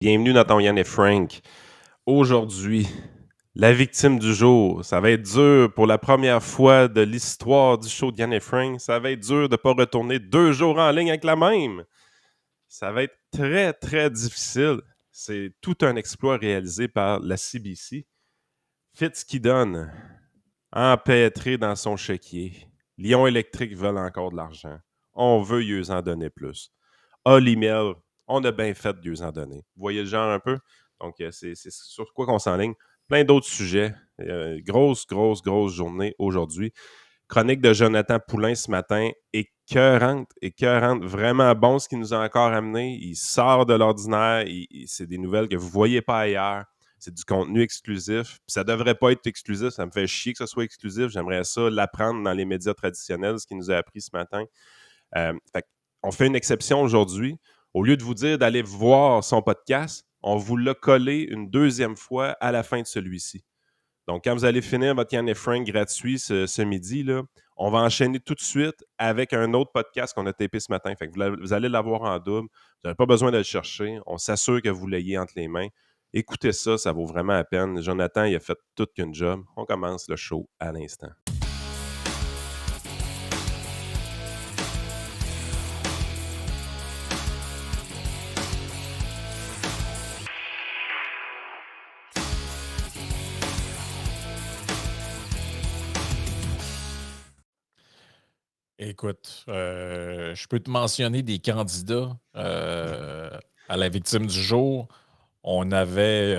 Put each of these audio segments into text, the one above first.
Bienvenue dans ton Yann et Frank. Aujourd'hui, la victime du jour. Ça va être dur pour la première fois de l'histoire du show de Yann et Frank. Ça va être dur de ne pas retourner 2 jours en ligne avec la même. Ça va être très, très difficile. C'est tout un exploit réalisé par la CBC. Fitzgibbon, empêtré dans son chéquier. Lion électrique veulent encore de l'argent. On veut eux en donner plus. Olimel, on a bien fait de en donner. Vous voyez le genre un peu? Donc, c'est sur quoi qu'on s'enligne. Plein d'autres sujets. Grosse journée aujourd'hui. Chronique de Jonathan Poulain ce matin. Écœurante. Vraiment bon ce qu'il nous a encore amené. Il sort de l'ordinaire. C'est des nouvelles que vous ne voyez pas ailleurs. C'est du contenu exclusif. Puis ça ne devrait pas être exclusif. Ça me fait chier que ce soit exclusif. J'aimerais ça l'apprendre dans les médias traditionnels, ce qu'il nous a appris ce matin. On fait une exception aujourd'hui. Au lieu de vous dire d'aller voir son podcast, on vous l'a collé une deuxième fois à la fin de celui-ci. Donc, quand vous allez finir votre Yann et Frank gratuit ce midi, là, on va enchaîner tout de suite avec un autre podcast qu'on a tapé ce matin. Fait que vous allez l'avoir en double. Vous n'avez pas besoin de le chercher. On s'assure que vous l'ayez entre les mains. Écoutez ça, ça vaut vraiment la peine. Jonathan, il a fait tout qu'une job. On commence le show à l'instant. Écoute, je peux te mentionner des candidats à la victime du jour. On avait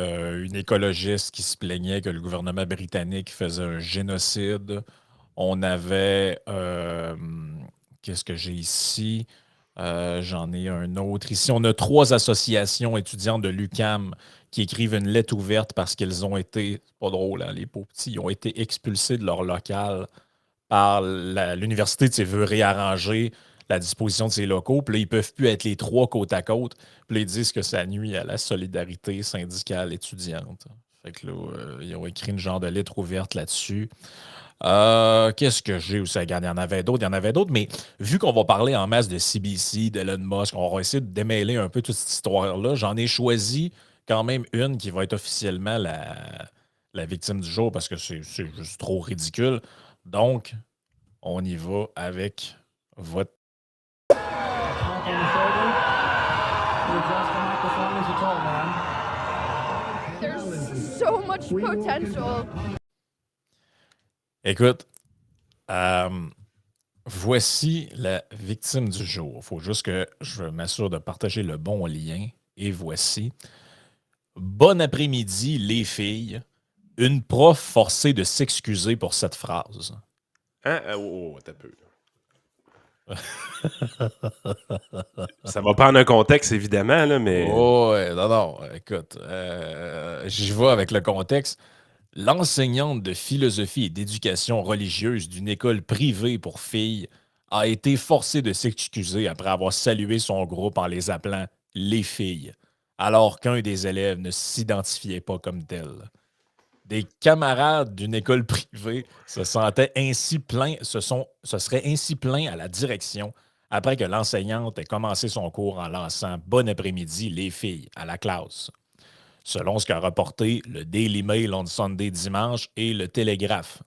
une écologiste qui se plaignait que le gouvernement britannique faisait un génocide. On avait, qu'est-ce que j'ai ici? J'en ai un autre ici. On a 3 associations étudiantes de l'UQAM qui écrivent une lettre ouverte parce qu'ils ont été, c'est pas drôle, hein, les pauvres petits, ils ont été expulsés de leur local par l'université veut réarranger la disposition de ses locaux. Puis là, ils ne peuvent plus être les 3 côte à côte. Puis là, ils disent que ça nuit à la solidarité syndicale étudiante. Fait que là, ils ont écrit une genre de lettre ouverte là-dessus. Qu'est-ce que j'ai aussi? Regarde, il y en avait d'autres, mais vu qu'on va parler en masse de CBC, d'Elon Musk, on va essayer de démêler un peu toute cette histoire-là. J'en ai choisi quand même une qui va être officiellement la victime du jour parce que c'est juste trop ridicule. Donc, on y va avec votre. There's so much potential. Écoute, voici la victime du jour. Il faut juste que je m'assure de partager le bon lien. Et voici. Bon après-midi, les filles. Une prof forcée de s'excuser pour cette phrase. Hein? T'as peu. Ça va prendre un contexte, évidemment, là, mais. Oh, ouais, non, écoute, j'y vais avec le contexte. L'enseignante de philosophie et d'éducation religieuse d'une école privée pour filles a été forcée de s'excuser après avoir salué son groupe en les appelant les filles, alors qu'un des élèves ne s'identifiait pas comme tel. Des camarades d'une école privée se sentaient ainsi plaints, se seraient ainsi plaints à la direction après que l'enseignante ait commencé son cours en lançant Bon après-midi, les filles, à la classe. Selon ce qu'a rapporté le Daily Mail on Sunday dimanche et le Télégraphe.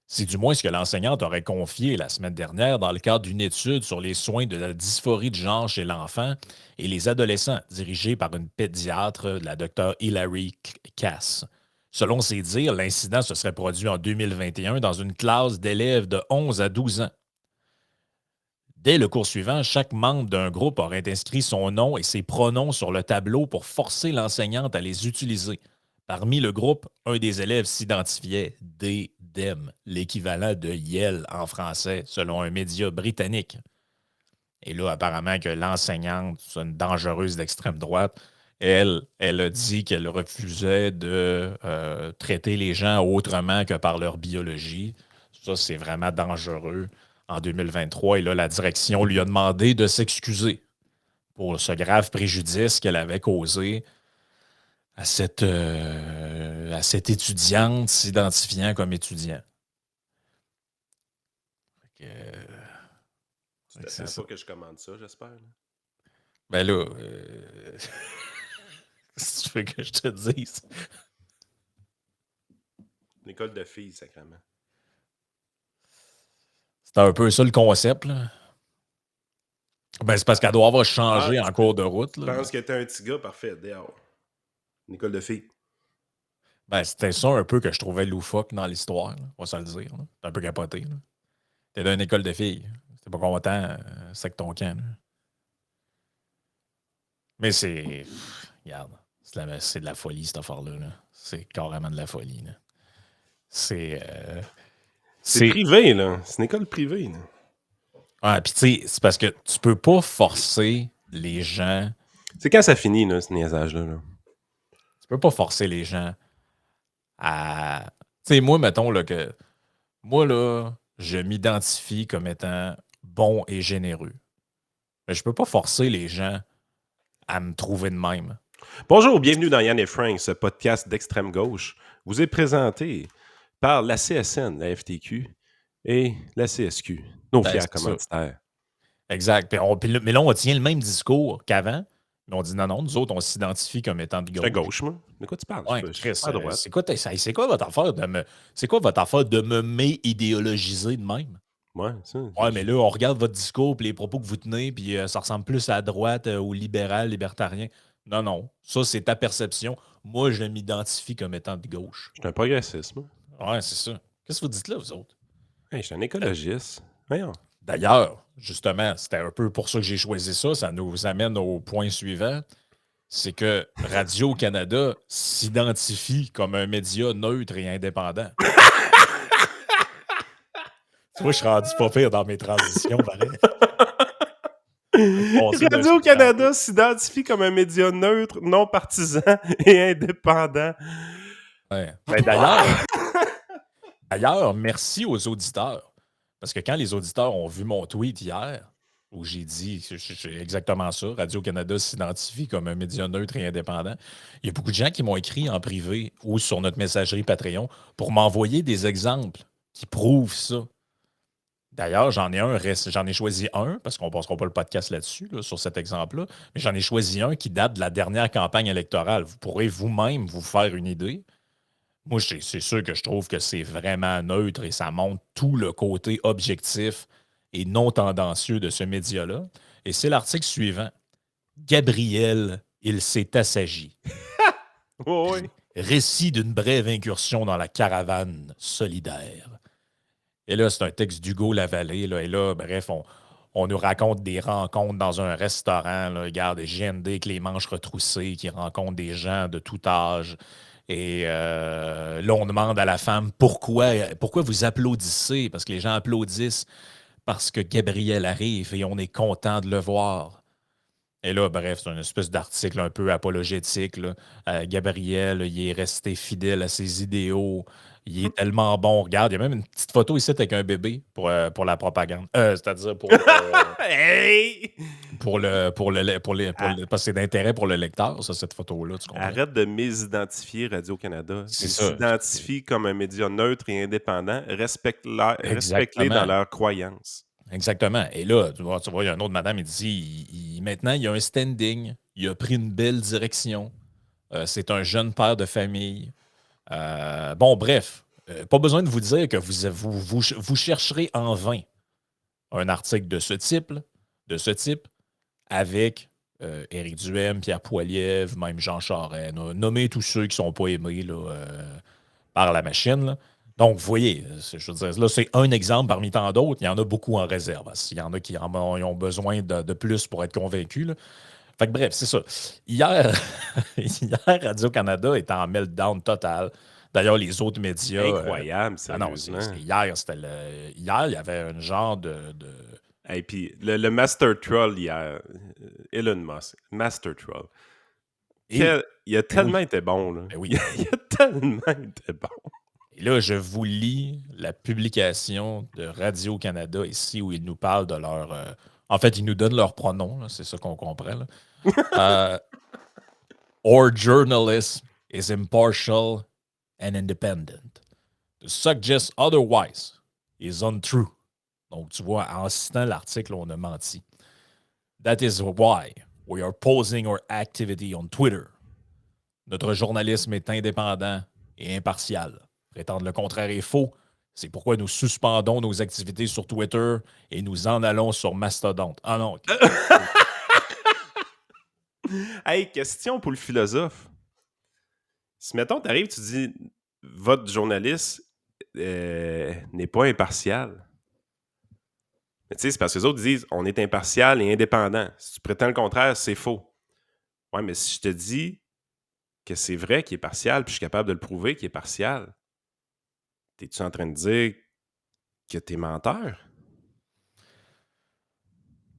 C'est du moins ce que l'enseignante aurait confié la semaine dernière dans le cadre d'une étude sur les soins de la dysphorie de genre chez l'enfant et les adolescents, dirigée par une pédiatre, la docteure Hilary Cass. Selon ses dires, l'incident se serait produit en 2021 dans une classe d'élèves de 11 à 12 ans. Dès le cours suivant, chaque membre d'un groupe aurait inscrit son nom et ses pronoms sur le tableau pour forcer l'enseignante à les utiliser. Parmi le groupe, un des élèves s'identifiait D-Dem, l'équivalent de Yel en français, selon un média britannique. Et là, apparemment que l'enseignante, c'est une dangereuse d'extrême droite, elle a dit qu'elle refusait de traiter les gens autrement que par leur biologie. Ça, c'est vraiment dangereux en 2023. Et là, la direction lui a demandé de s'excuser pour ce grave préjudice qu'elle avait causé à cette étudiante s'identifiant comme étudiant. Fait que, Tu c'est t'attends ça. pas que je commande ça, j'espère. Ben là, veux que je te dise? Une école de filles, sacrément. C'est un peu ça le concept, là. Ben, c'est parce qu'elle doit avoir changé en cours de route, Je là. pense que t'es un petit gars parfait, dehors. Une école de filles. Ben, c'était ça un peu que je trouvais loufoque dans l'histoire, là. On va se le dire, là. C'est un peu capoté, là. T'es dans une école de filles. T'es pas content, c'est que ton camp, là. Mais c'est... Regarde, c'est de la folie, cette affaire-là, là. C'est carrément de la folie, là. C'est... C'est privé, là. C'est une école privée, là. Ouais, puis tu sais, c'est parce que tu peux pas forcer les gens... C'est quand ça finit, là, ce niaisage-là, là? Tu peux pas forcer les gens à... Tu sais, moi, mettons, là, que... Moi, là, je m'identifie comme étant bon et généreux. Mais je peux pas forcer les gens à me trouver de même. Bonjour, bienvenue dans Yann et Frank, ce podcast d'extrême gauche. Vous est présenté par la CSN, la FTQ et la CSQ, nos Ben, fiers c'est ça. commanditaires. Exact. Mais là, on tient le même discours qu'avant. Mais on dit non, nous autres, on s'identifie comme étant de Je suis à gauche. gauche, moi. De quoi tu parles? Ouais, Je suis Chris, pas à droite. c'est quoi votre affaire de me. C'est quoi votre affaire de me m'idéologiser de même? Ouais, ça. Ouais, mais là, on regarde votre discours puis les propos que vous tenez, puis ça ressemble plus à la droite, au libéral, libertarien. Non, non. Ça, c'est ta perception. Moi, je m'identifie comme étant de gauche. Je suis un progressiste, moi. Ouais, c'est ça. Qu'est-ce que vous dites là, vous autres? Hey, je suis un écologiste. Voyons. D'ailleurs, justement, c'était un peu pour ça que j'ai choisi ça. Ça nous amène au point suivant. C'est que Radio-Canada s'identifie comme un média neutre et indépendant. Tu vois, je suis rendu pas pire dans mes transitions, pareil. Radio-Canada s'identifie comme un média neutre, non partisan et indépendant. Ouais. Ben, d'ailleurs, merci aux auditeurs. Parce que quand les auditeurs ont vu mon tweet hier, où j'ai dit c'est exactement ça, Radio-Canada s'identifie comme un média neutre et indépendant, il y a beaucoup de gens qui m'ont écrit en privé ou sur notre messagerie Patreon pour m'envoyer des exemples qui prouvent ça. D'ailleurs, j'en ai choisi un, parce qu'on ne passera pas le podcast là-dessus, là, sur cet exemple-là, mais j'en ai choisi un qui date de la dernière campagne électorale. Vous pourrez vous-même vous faire une idée. Moi, c'est sûr que je trouve que c'est vraiment neutre et ça montre tout le côté objectif et non tendancieux de ce média-là. Et c'est l'article suivant. Gabriel, il s'est assagi. Oui. Récit d'une brève incursion dans la caravane solidaire. Et là, c'est un texte d'Hugo Lavallée. Là, et là, bref, on nous raconte des rencontres dans un restaurant. Là, regarde, GND avec les manches retroussées qui rencontrent des gens de tout âge. Et là, on demande à la femme pourquoi vous applaudissez? Parce que les gens applaudissent parce que Gabriel arrive et on est content de le voir. Et là, bref, c'est une espèce d'article un peu apologétique, là. Gabriel, il est resté fidèle à ses idéaux. Il est tellement bon. Regarde, il y a même une petite photo ici avec un bébé pour la propagande. C'est-à-dire Hey! parce que c'est d'intérêt pour le lecteur, ça, cette photo-là, tu comprends? Arrête de mésidentifier Radio-Canada. C'est Ils ça. s'identifient comme un média neutre et indépendant. Respecte-les Exactement. dans leurs croyances. Exactement. Et là, tu vois, il y a une autre madame, il dit maintenant, il y a un standing, il a pris une belle direction. C'est un jeune père de famille. Bon, bref, pas besoin de vous dire que vous chercherez en vain un article de ce type, avec Éric Duhaime, Pierre Poilievre, même Jean Charest. Nommez tous ceux qui ne sont pas aimés là, par la machine. Là. Donc, vous voyez, je veux dire, là, c'est un exemple parmi tant d'autres. Il y en a beaucoup en réserve. Il y en a qui ont besoin de plus pour être convaincus. Là. Fait que bref, c'est ça. Hier, Radio-Canada était en meltdown total. D'ailleurs, les autres médias. Incroyable, non, sérieusement. hier, il y avait un genre de Et puis, le Master Troll hier, Elon Musk, Master Troll. Il a tellement été bon, là. Ben oui. Il a tellement été bon. Et là, je vous lis la publication de Radio-Canada ici où ils nous parlent de leur... en fait, ils nous donnent leurs pronoms, là, c'est ça qu'on comprend. Là. Our journalism is impartial and independent. To suggest otherwise is untrue. Donc, tu vois, en citant l'article, on a menti. That is why we are pausing our activity on Twitter. Notre journalisme est indépendant et impartial. Prétendre le contraire est faux. C'est pourquoi nous suspendons nos activités sur Twitter et nous en allons sur Mastodonte. Ah non. Hey, question pour le philosophe. Si, mettons, t'arrives, tu dis, votre journaliste n'est pas impartial. Mais tu sais, c'est parce que les autres disent, on est impartial et indépendant. Si tu prétends le contraire, c'est faux. Ouais, mais si je te dis que c'est vrai qu'il est partial, puis je suis capable de le prouver qu'il est partial, t'es-tu en train de dire que t'es menteur?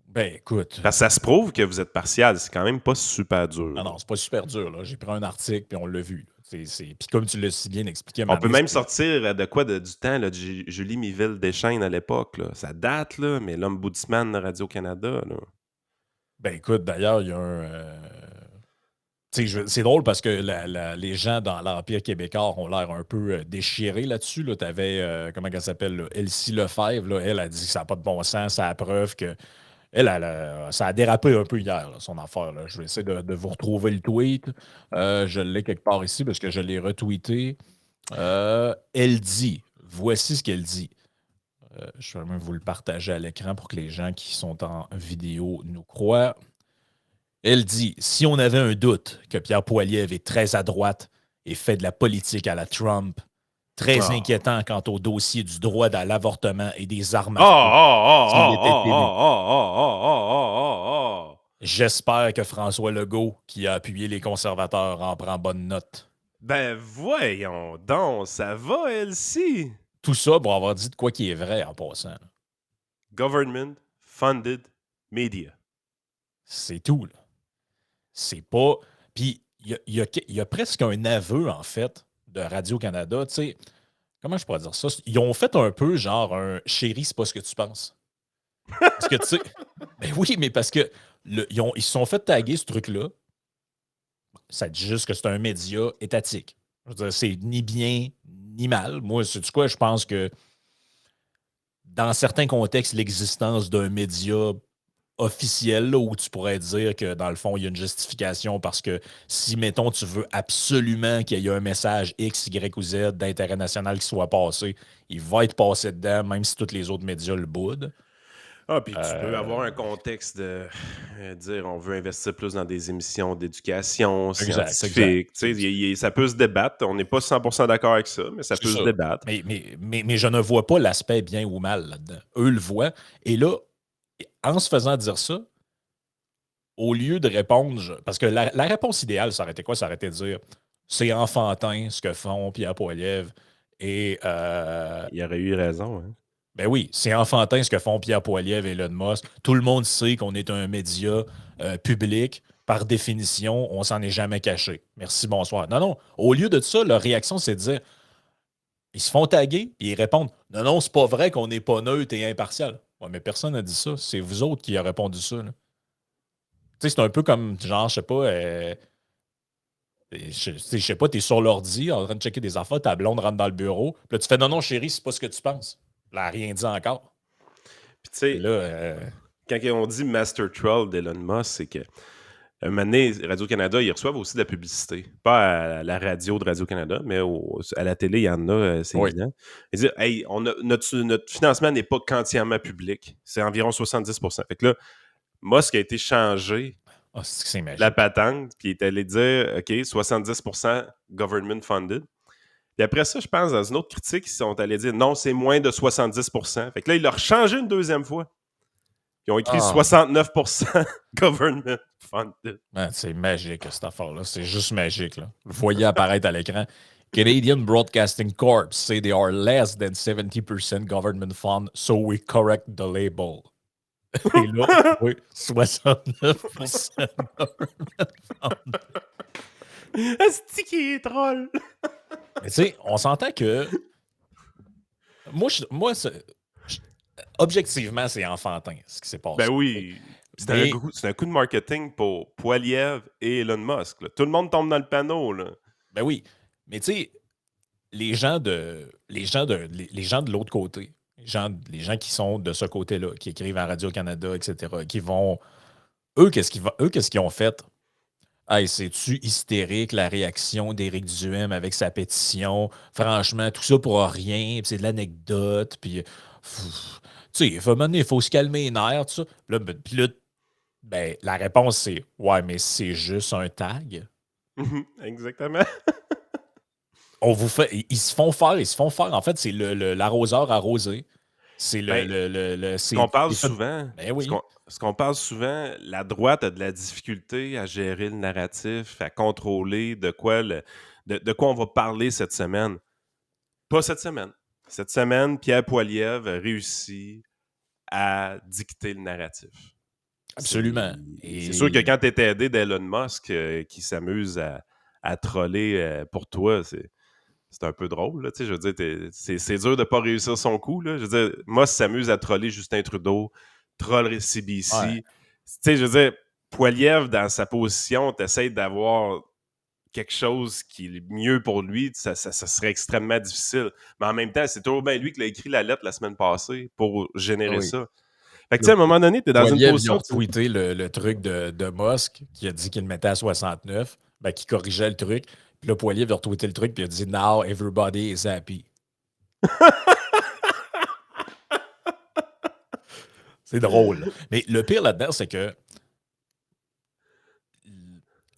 Ben, écoute. Parce que ça se prouve que vous êtes partial. C'est quand même pas super dur. Ah non, c'est pas super dur. Là. J'ai pris un article, puis on l'a vu. Puis comme tu l'as si bien expliqué, On peut même sortir de quoi du temps là, de Julie Miville-Deschênes à l'époque. Là. Ça date, là, mais l'Ombudsman de Radio-Canada. Là. Ben écoute, d'ailleurs, il y a un... c'est drôle parce que les gens dans l'Empire québécois ont l'air un peu déchirés là-dessus. Là. Tu avais, comment elle s'appelle, là, Elsie Lefebvre. Là, elle a dit que ça n'a pas de bon sens. Ça a preuve que... ça a dérapé un peu hier, là, son affaire. Là. Je vais essayer de vous retrouver le tweet. Je l'ai quelque part ici parce que je l'ai retweeté. Elle dit, voici ce qu'elle dit. Je vais même vous le partager à l'écran pour que les gens qui sont en vidéo nous croient. Elle dit, si on avait un doute que Pierre Poilievre est très à droite et fait de la politique à la Trump, très inquiétant quant au dossier du droit à l'avortement et des armes à feu. J'espère que François Legault, qui a appuyé les conservateurs, en prend bonne note. Ben voyons donc, ça va, Elsie? Tout ça pour avoir dit de quoi qui est vrai en passant. Government-funded media. C'est tout, là. C'est pas... Puis, il y a presque un aveu, en fait, de Radio-Canada. Tu sais, comment je pourrais dire ça? Ils ont fait un peu genre un « Chérie, c'est pas ce que tu penses ». Parce que, tu sais... Ben oui, mais parce que ils se sont fait taguer ce truc-là. Ça dit juste que c'est un média étatique. Je veux dire, c'est ni bien ni mal. Moi, sais-tu quoi? Je pense que dans certains contextes, l'existence d'un média officiel, là, où tu pourrais dire que, dans le fond, il y a une justification parce que si, mettons, tu veux absolument qu'il y ait un message X, Y ou Z d'intérêt national qui soit passé, il va être passé dedans, même si tous les autres médias le boudent. Ah, puis tu peux avoir un contexte de dire on veut investir plus dans des émissions d'éducation scientifique. Ça peut se débattre. On n'est pas 100% d'accord avec ça, mais ça peut se débattre. Mais je ne vois pas l'aspect bien ou mal là-dedans. Eux le voient. Et là, en se faisant dire ça, au lieu de répondre... Parce que la réponse idéale, ça aurait été quoi? Ça aurait été de dire c'est enfantin ce que font Pierre Poilievre et... Il aurait eu raison, hein? Ben oui, c'est enfantin ce que font Pierre Poilievre et Elon Musk. Tout le monde sait qu'on est un média public. Par définition, on s'en est jamais caché. Merci, bonsoir. Non. Au lieu de ça, leur réaction, c'est de dire ils se font taguer et ils répondent non, c'est pas vrai qu'on n'est pas neutre et impartial. Ouais, mais personne n'a dit ça. C'est vous autres qui avez répondu ça. Tu sais, c'est un peu comme, genre, je sais pas, je sais pas, t'es sur l'ordi en train de checker des affaires, ta blonde rentre dans le bureau, puis là, tu fais non, chérie, c'est pas ce que tu penses. Elle n'a rien dit encore. Puis tu sais, quand on dit Master Troll d'Elon Musk, c'est que un moment donné, Radio-Canada, ils reçoivent aussi de la publicité. Pas à la radio de Radio-Canada, mais à la télé, il y en a, c'est évident. Ils disent, hey, notre financement n'est pas qu'entièrement public. C'est environ 70%. Fait que là, Musk a été changé la patente, puis il est allé dire, OK, 70% government funded. Puis après ça, je pense, dans une autre critique, ils sont allés dire, non, c'est moins de 70%. Fait que là, il l'a rechangé une deuxième fois. Ils ont écrit 69% government funded. Man, c'est magique, cette affaire-là. C'est juste magique. Là. Vous voyez apparaître à l'écran. Canadian Broadcasting Corp say they are less than 70% government fund, so we correct the label. Et là, oui, 69% government fund. Asti qui est drôle! Mais tu sais, on s'entend que... Moi objectivement, c'est enfantin, ce qui s'est passé. Ben oui. C'est un coup de marketing pour Poilievre et Elon Musk. Là. Tout le monde tombe dans le panneau. Là. Ben oui. Mais tu sais, les gens de l'autre côté, les gens qui sont de ce côté-là, qui écrivent à Radio-Canada, etc., qui vont... Eux, qu'est-ce qu'ils ont fait? Hey, c'est-tu hystérique la réaction d'Éric Duhem avec sa pétition? Franchement, tout ça pour rien, puis c'est de l'anecdote, puis tu sais, il faut se calmer les nerfs, tout ça. Puis là, ben, la réponse c'est ouais, mais c'est juste un tag. Exactement. On vous fait, ils se font faire. En fait, c'est l'arroseur arrosé. C'est Ben, ce c'est qu'on parle c'est fait. souvent, Ben ce oui. qu'on ce qu'on parle souvent, la droite a de la difficulté à gérer le narratif, à contrôler de quoi on va parler cette semaine. Pas cette semaine. Cette semaine, Pierre Poilievre a réussi à dicter le narratif. Absolument. C'est sûr que Et quand tu es aidé d'Elon Musk qui s'amuse à troller pour toi, c'est un peu drôle. Là, tu sais, je veux dire, c'est dur de ne pas réussir son coup. Là. Je veux dire, Musk s'amuse à troller Justin Trudeau, troll ouais. CBC. Tu sais, je veux dire, Poilievre, dans sa position, tu essaies d'avoir quelque chose qui est mieux pour lui, ça serait extrêmement difficile. Mais en même temps, c'est toujours bien lui qui a écrit la lettre la semaine passée pour Ah générer oui. ça. Fait que, tu Le sais, à un moment donné, tu es dans une Poiliev, ils ont position. retweeté le truc de Musk qui a dit qu'il le mettait à 69, ben, qui corrigeait le truc. Puis là, Poiliev a retweeté le truc, puis il a dit Now everybody is happy. C'est drôle. Mais le pire là-dedans, c'est que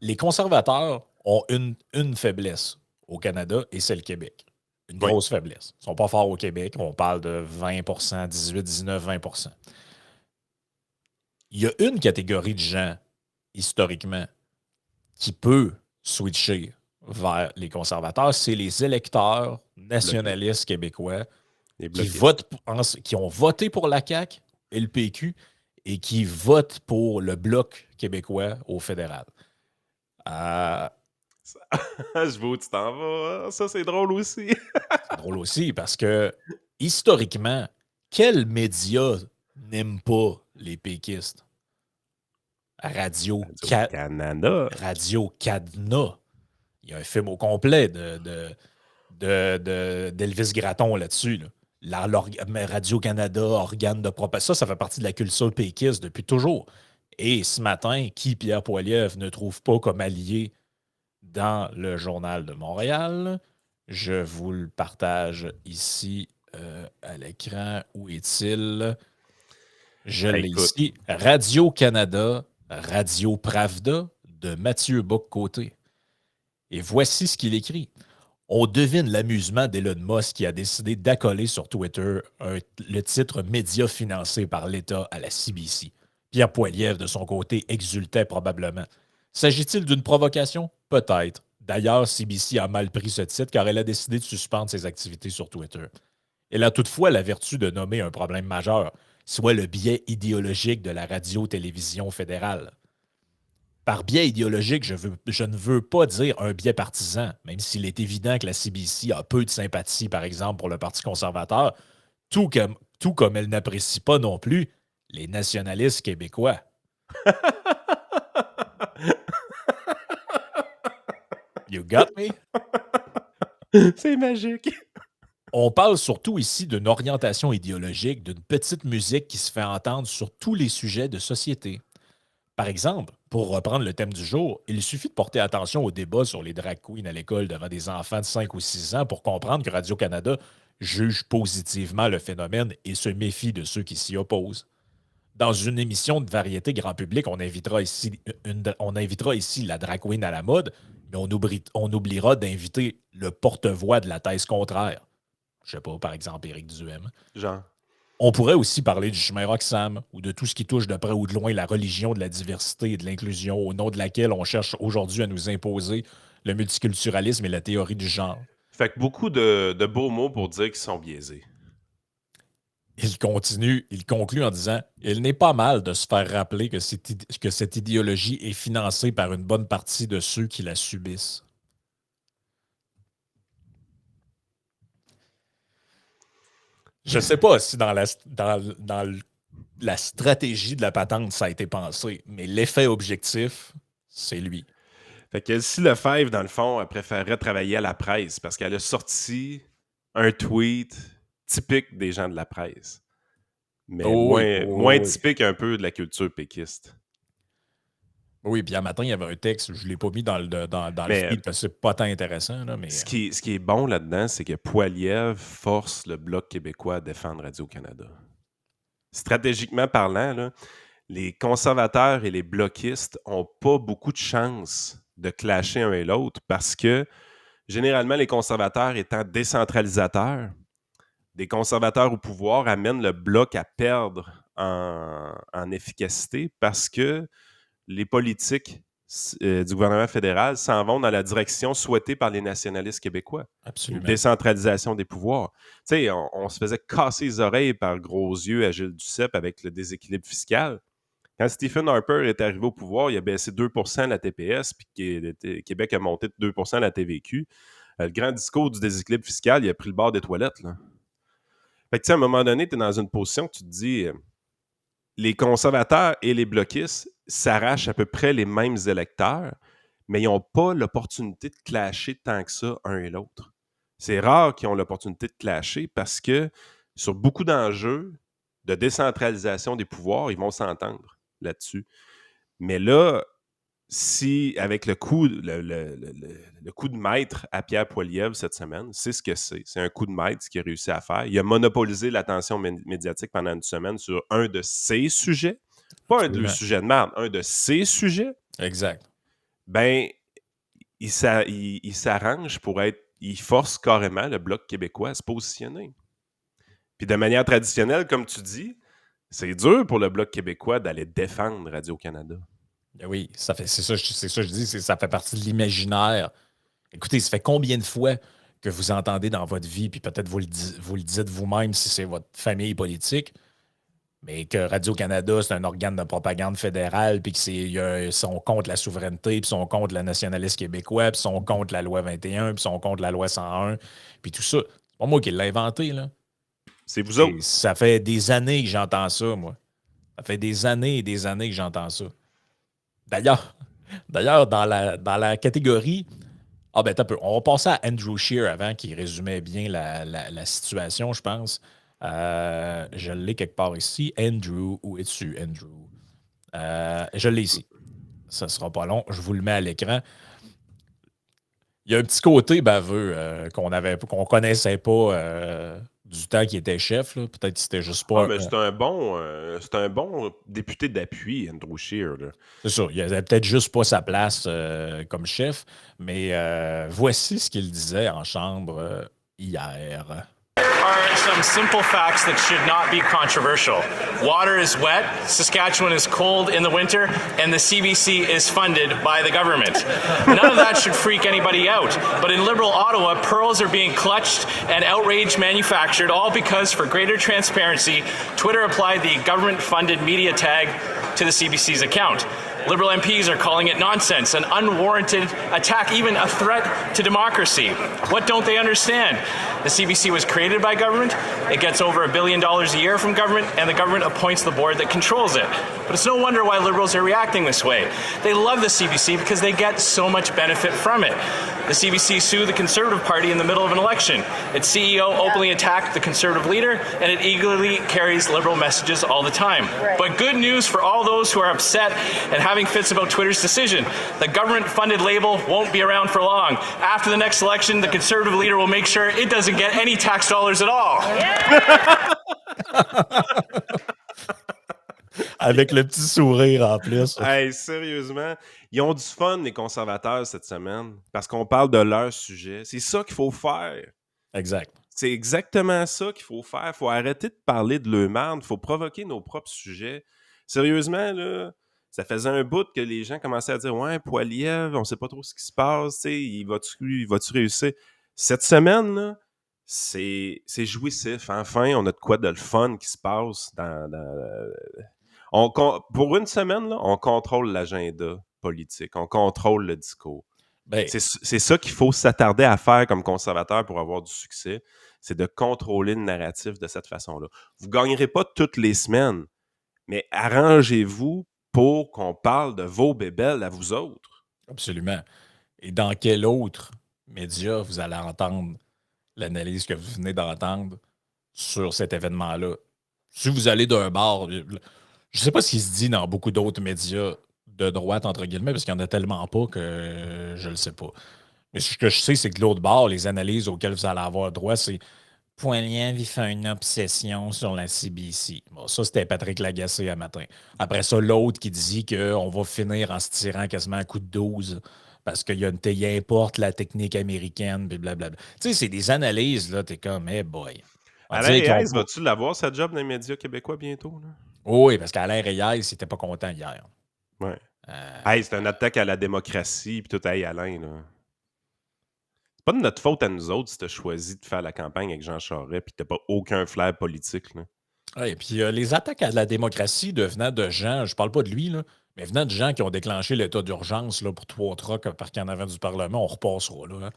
les conservateurs ont une faiblesse au Canada et c'est le Québec. Une Oui, grosse faiblesse. Ils ne sont pas forts au Québec. On parle de 20 18, 19, 20 Il y a une catégorie de gens, historiquement, qui peut switcher vers les conservateurs, c'est les électeurs bloqué. nationalistes québécois Les qui bloquistes. qui ont voté pour la CAQ et le PQ et qui votent pour le Bloc québécois au fédéral. Euh, Je vois où tu t'en vas. Ça, c'est drôle aussi. c'est drôle aussi parce que, historiquement, quel média n'aime pas les péquistes? Radio-Canada. Radio Cadena. Il y a un film au complet d'Elvis Gratton là-dessus. Là. Radio-Canada, organe de propagande. Ça fait partie de la culture péquiste depuis toujours. Et ce matin, qui Pierre Poilievre ne trouve pas comme allié dans le Journal de Montréal? Je vous le partage ici à l'écran. Où est-il? Je l'ai Écoute, ici. Radio-Canada, Radio Pravda de Mathieu Bock-Côté. Et voici ce qu'il écrit. On devine l'amusement d'Elon Musk qui a décidé d'accoler sur Twitter le titre média financé par l'État à la CBC. Pierre Poilievre, de son côté, exultait probablement. S'agit-il d'une provocation? Peut-être. D'ailleurs, CBC a mal pris ce titre car elle a décidé de suspendre ses activités sur Twitter. Elle a toutefois la vertu de nommer un problème majeur, soit le biais idéologique de la radio-télévision fédérale. Par biais idéologique, je ne veux pas dire un biais partisan, même s'il est évident que la CBC a peu de sympathie, par exemple, pour le Parti conservateur, tout comme elle n'apprécie pas non plus les nationalistes québécois. You got me? c'est magique. On parle surtout ici d'une orientation idéologique, d'une petite musique qui se fait entendre sur tous les sujets de société. Par exemple, pour reprendre le thème du jour, il suffit de porter attention au débat sur les drag queens à l'école devant des enfants de 5 ou 6 ans pour comprendre que Radio-Canada juge positivement le phénomène et se méfie de ceux qui s'y opposent. Dans une émission de variété grand public, on invitera ici la drag queen à la mode, mais on oubliera d'inviter le porte-voix de la thèse contraire. Je sais pas, par exemple, Éric Duhem. Genre. On pourrait aussi parler du chemin Roxham ou de tout ce qui touche de près ou de loin la religion de la diversité et de l'inclusion, au nom de laquelle on cherche aujourd'hui à nous imposer le multiculturalisme et la théorie du genre. Fait que beaucoup de beaux mots pour dire qu'ils sont biaisés. Il conclut en disant Il n'est pas mal de se faire rappeler que cette idéologie est financée par une bonne partie de ceux qui la subissent. Je ne sais pas si dans la stratégie de la patente, ça a été pensé, mais l'effet objectif, c'est lui. Fait que si Lefebvre, dans le fond, elle préférerait travailler à la presse parce qu'elle a sorti un tweet typique des gens de la presse, mais Oh oui, moins oh oui. typique un peu de la culture péquiste. Oui, puis un matin, il y avait un texte, je ne l'ai pas mis dans le Mais feed parce que c'est pas tant intéressant, là, mais ce qui est bon là-dedans, c'est que Poilievre force le Bloc québécois à défendre Radio-Canada. Stratégiquement parlant, là, les conservateurs et les bloquistes n'ont pas beaucoup de chance de clasher un et l'autre parce que, généralement, les conservateurs étant décentralisateurs, des conservateurs au pouvoir amènent le Bloc à perdre en efficacité parce que les politiques du gouvernement fédéral s'en vont dans la direction souhaitée par les nationalistes québécois. Une absolument. décentralisation des pouvoirs. Tu sais, on se faisait casser les oreilles par gros yeux à Gilles Duceppe avec le déséquilibre fiscal. Quand Stephen Harper est arrivé au pouvoir, il a baissé 2% la TPS, puis Québec a monté de 2% la TVQ. Le grand discours du déséquilibre fiscal, il a pris le bord des toilettes. Là. Fait que, tu sais, à un moment donné, tu es dans une position que tu te dis les conservateurs et les bloquistes s'arrachent à peu près les mêmes électeurs, mais ils n'ont pas l'opportunité de clasher tant que ça un et l'autre. C'est rare qu'ils ont l'opportunité de clasher parce que sur beaucoup d'enjeux de décentralisation des pouvoirs, ils vont s'entendre là-dessus. Mais là, si avec le coup de maître à Pierre Poilievre cette semaine, c'est ce que c'est. C'est un coup de maître ce qu'il a réussi à faire. Il a monopolisé l'attention médiatique pendant une semaine sur un de ses sujets. Pas un de leurs sujets de merde, un de ses sujets. Exact. Ben, il s'arrange pour être... Il force carrément le Bloc québécois à se positionner. Puis de manière traditionnelle, comme tu dis, c'est dur pour le Bloc québécois d'aller défendre Radio-Canada. Ben oui, c'est ça je dis, ça fait partie de l'imaginaire. Écoutez, ça fait combien de fois que vous entendez dans votre vie, puis peut-être vous le dites vous-même si c'est votre famille politique, mais que Radio-Canada, c'est un organe de propagande fédérale, puis qu'ils sont contre la souveraineté, puis sont contre le nationalisme québécois, puis sont contre la loi 21, puis sont contre la loi 101, puis tout ça. C'est pas moi qui l'ai inventé, là. C'est vous autres. Ça fait des années que j'entends ça, moi. Ça fait des années et des années que j'entends ça. D'ailleurs, dans la catégorie. Ah ben, t'as peu. On va passer à Andrew Scheer avant, qui résumait bien la situation, je pense. Je l'ai quelque part ici. Andrew, où es-tu, Andrew? Je l'ai ici. Ça sera pas long. Je vous le mets à l'écran. Il y a un petit côté baveux qu'on connaissait pas du temps qu'il était chef. Là. Peut-être que c'était juste pas. Mais c'est un bon député d'appui, Andrew Scheer. Là. C'est sûr, il avait peut-être juste pas sa place comme chef, mais voici ce qu'il disait en chambre hier. Are some simple facts that should not be controversial. Water is wet, Saskatchewan is cold in the winter, and the CBC is funded by the government. None of that should freak anybody out. But in Liberal Ottawa, pearls are being clutched and outrage manufactured, all because, for greater transparency, Twitter applied the government-funded media tag to the CBC's account. Liberal MPs are calling it nonsense, an unwarranted attack, even a threat to democracy. What don't they understand? The CBC was created by government, it gets over $1 billion a year from government, and the government appoints the board that controls it. But it's no wonder why Liberals are reacting this way. They love the CBC because they get so much benefit from it. The CBC sued the Conservative Party in the middle of an election. Its CEO openly attacked the Conservative leader, and it eagerly carries Liberal messages all the time. Right. But good news for all those who are upset and having fits about Twitter's decision. The government-funded label won't be around for long. After the next election, the Conservative leader will make sure it doesn't get any tax dollars at all. Yeah! Avec le petit sourire en plus. Hey, sérieusement, ils ont du fun, les conservateurs, cette semaine, parce qu'on parle de leur sujet. C'est ça qu'il faut faire. Exact. C'est exactement ça qu'il faut faire. Il faut arrêter de parler de l'eux-mêmes. Il faut provoquer nos propres sujets. Sérieusement, là, ça faisait un bout que les gens commençaient à dire « Ouais, Poilievre, on sait pas trop ce qui se passe. Il va-tu réussir? » Cette semaine, là, c'est jouissif. Enfin, on a de quoi de le fun qui se passe pour une semaine, là, on contrôle l'agenda politique, on contrôle le discours. Ben, c'est ça qu'il faut s'attarder à faire comme conservateur pour avoir du succès, c'est de contrôler le narratif de cette façon-là. Vous ne gagnerez pas toutes les semaines, mais arrangez-vous pour qu'on parle de vos bébelles à vous autres. Absolument. Et dans quel autre média vous allez entendre l'analyse que vous venez d'entendre sur cet événement-là? Si vous allez d'un bar... Je ne sais pas ce qui se dit dans beaucoup d'autres médias de droite, entre guillemets, parce qu'il n'y en a tellement pas que je ne le sais pas. Mais ce que je sais, c'est que de l'autre bord, les analyses auxquelles vous allez avoir droit, c'est Poilievre, il fait une obsession sur la CBC. Bon, ça, c'était Patrick Lagacé à matin. Après ça, l'autre qui dit qu'on va finir en se tirant quasiment un coup de 12 parce qu'il importe la technique américaine, puis blablabla. Tu sais, c'est des analyses, là, t'es comme, hey boy. On va Alain dire qu'ils ont Reyes, pas- vas-tu l'avoir, sa job dans les médias québécois bientôt? Là? Oui, parce qu'Alain Reyes, il n'était pas content hier. Ouais. Euh, Hey, c'est une attaque à la démocratie, puis tout, hey, Alain, là. C'est pas de notre faute à nous autres si t'as choisi de faire la campagne avec Jean Charest, puis t'as pas aucun flair politique, là. ouais, et puis les attaques à la démocratie venant de gens, je parle pas de lui, là, mais venant de gens qui ont déclenché l'état d'urgence là, pour 3 trucks parce qu'il y en avait du Parlement, on repassera là. Hein.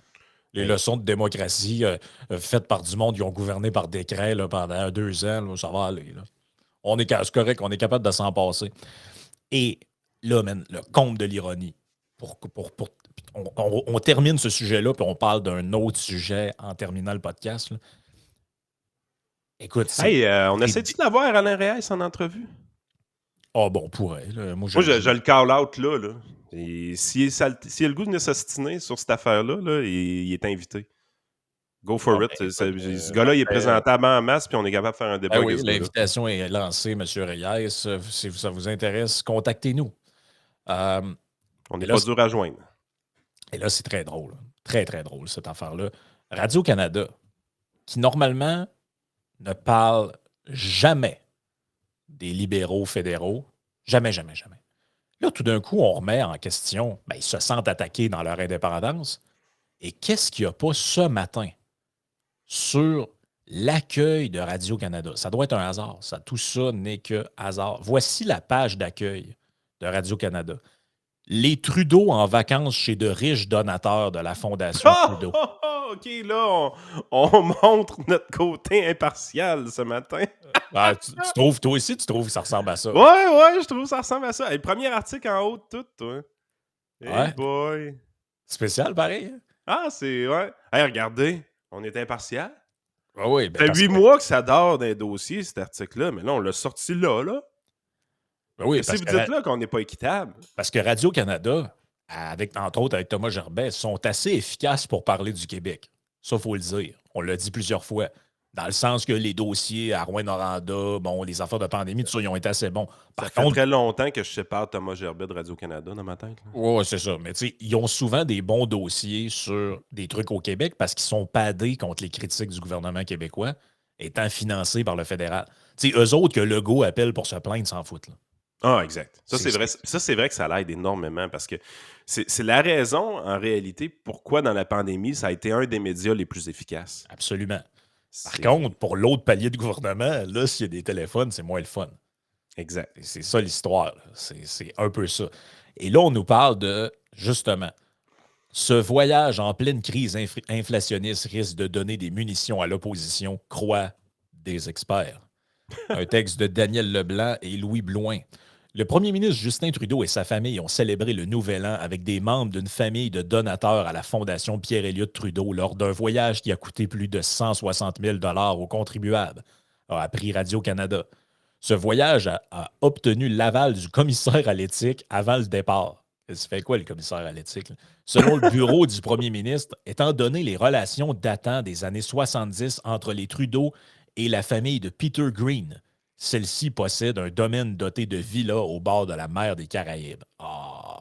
Les Hey. leçons de démocratie faites par du monde, ils ont gouverné par décret là, pendant 2 ans, là, ça va aller. Là. C'est correct, on est capable de s'en passer. Et là, man, le comble de l'ironie. On termine ce sujet-là, puis on parle d'un autre sujet en terminant le podcast. Là. Écoute, c'est. Hey, on essaie-tu d'avoir Alain Reyes en entrevue? Ah bon, on pourrait. Là. Moi, Moi, je le call out là. Là. Et s'il a le goût de s'ostiner sur cette affaire-là, là, il est invité. Go for Bon, it. ben, écoute, Ce gars-là, il est présentable en masse, puis on est capable de faire un débat ben avec oui, ce gars-là. l'invitation est lancée, M. Reyes. Si ça vous intéresse, contactez-nous. On n'est là, pas dur à joindre. Et là, c'est très drôle. Très, très drôle, cette affaire-là. Radio-Canada, qui normalement ne parle jamais des libéraux fédéraux. Jamais, jamais, jamais. Là, tout d'un coup, on remet en question, ben, ils se sentent attaqués dans leur indépendance. Et qu'est-ce qu'il n'y a pas ce matin sur l'accueil de Radio-Canada? Ça doit être un hasard. Tout ça n'est que hasard. Voici la page d'accueil de Radio-Canada. Les Trudeau en vacances chez de riches donateurs de la Fondation Trudeau. OK, là, on montre notre côté impartial ce matin. Ah, tu trouves, toi aussi, tu trouves que ça ressemble à ça? Ouais, je trouve que ça ressemble à ça. Hey, le premier article en haut de tout, toi. Hey Ouais. boy. Spécial, pareil. Hein? Ah, c'est... Ouais. Hey, regardez, on est impartial. Ah oui, ben Ça fait parce 8 que- mois que ça dort dans les dossiers, cet article-là, mais là, on l'a sorti là. ben oui, Qu'est-ce que vous dites là qu'on n'est pas équitable? parce que Radio-Canada, entre autres avec Thomas Gerbet, sont assez efficaces pour parler du Québec. Ça, il faut le dire. On l'a dit plusieurs fois. Dans le sens que les dossiers à Rouyn-Noranda, bon, les affaires de pandémie, tout ça, ils ont été assez bons. Ça Par fait contre, très longtemps que je sépare Thomas Gerbet de Radio-Canada dans ma tête. Là. ouais, c'est ça. Mais tu sais, ils ont souvent des bons dossiers sur des trucs au Québec parce qu'ils sont padés contre les critiques du gouvernement québécois, étant financés par le fédéral. Tu sais, eux autres que Legault appelle pour se plaindre, s'en foutent. Là. Ah, exact. Ça, C'est- c'est vrai. Ça, c'est vrai que ça l'aide énormément parce que c'est la raison, en réalité, pourquoi dans la pandémie, ça a été un des médias les plus efficaces. Absolument. Par C'est- contre, pour l'autre palier de gouvernement, là, s'il y a des téléphones, c'est moins le fun. Exact. Et c'est ça l'histoire. Là. C'est un peu ça. Et là, on nous parle de, justement, ce voyage en pleine crise inflationniste risque de donner des munitions à l'opposition, croient des experts. Un texte de Daniel Leblanc et Louis Blouin. Le premier ministre Justin Trudeau et sa famille ont célébré le Nouvel An avec des membres d'une famille de donateurs à la Fondation Pierre-Éliott Trudeau lors d'un voyage qui a coûté plus de 160 000 aux contribuables, a appris Radio-Canada. Ce voyage a obtenu l'aval du commissaire à l'éthique avant le départ. Ça fait quoi, le commissaire à l'éthique? Là? Selon le bureau du premier ministre, étant donné les relations datant des années 70 entre les Trudeau et la famille de Peter Green, celle-ci possède un domaine doté de villas au bord de la mer des Caraïbes. Ah!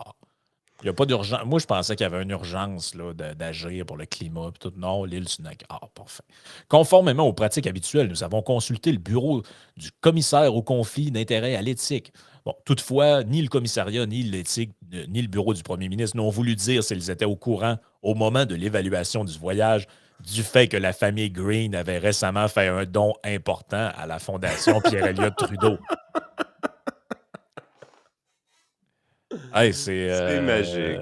Il n'y a pas d'urgence. Moi, je pensais qu'il y avait une urgence là, d'agir pour le climat. Puis tout. Non, l'île Sunac. Ah, parfait. Conformément aux pratiques habituelles, nous avons consulté le bureau du commissaire au conflit d'intérêts à l'éthique. Bon, toutefois, ni le commissariat, ni l'éthique, ni le bureau du premier ministre n'ont voulu dire s'ils étaient au courant au moment de l'évaluation du voyage du fait que la famille Green avait récemment fait un don important à la Fondation Pierre-Éliott Trudeau. Hey, C'est magique.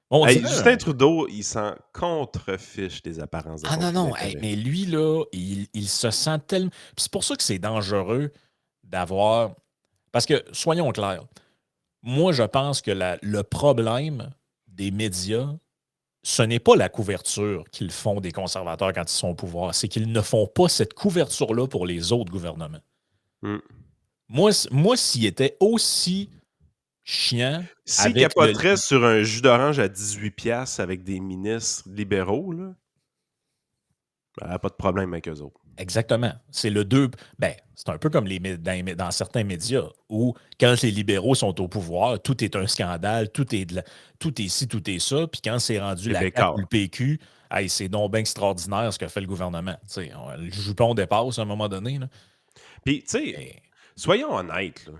On Hey, dirait Justin Trudeau, il s'en contrefiche des apparences de Ah non, non, conflit hey, d'intérêts. mais lui, là, il se sent tellement. Puis c'est pour ça que c'est dangereux d'avoir. Parce que, soyons clairs, moi, je pense que le problème des médias, ce n'est pas la couverture qu'ils font des conservateurs quand ils sont au pouvoir, c'est qu'ils ne font pas cette couverture-là pour les autres gouvernements. Hmm. Moi, s'il était aussi chiant S'ils avec le... capoteraient sur un jus d'orange à 18$ avec des ministres libéraux, là, pas de problème avec eux autres. Exactement. C'est le deux. Ben, c'est un peu comme dans certains médias où, quand les libéraux sont au pouvoir, tout est un scandale, tout est ci, tout est ça. Puis quand c'est rendu C'est la CAQ bécard. ou le PQ, hey, c'est donc bien extraordinaire ce que fait le gouvernement. Le jupon dépasse à un moment donné. Là. Puis, tu sais, Et- soyons honnêtes, là.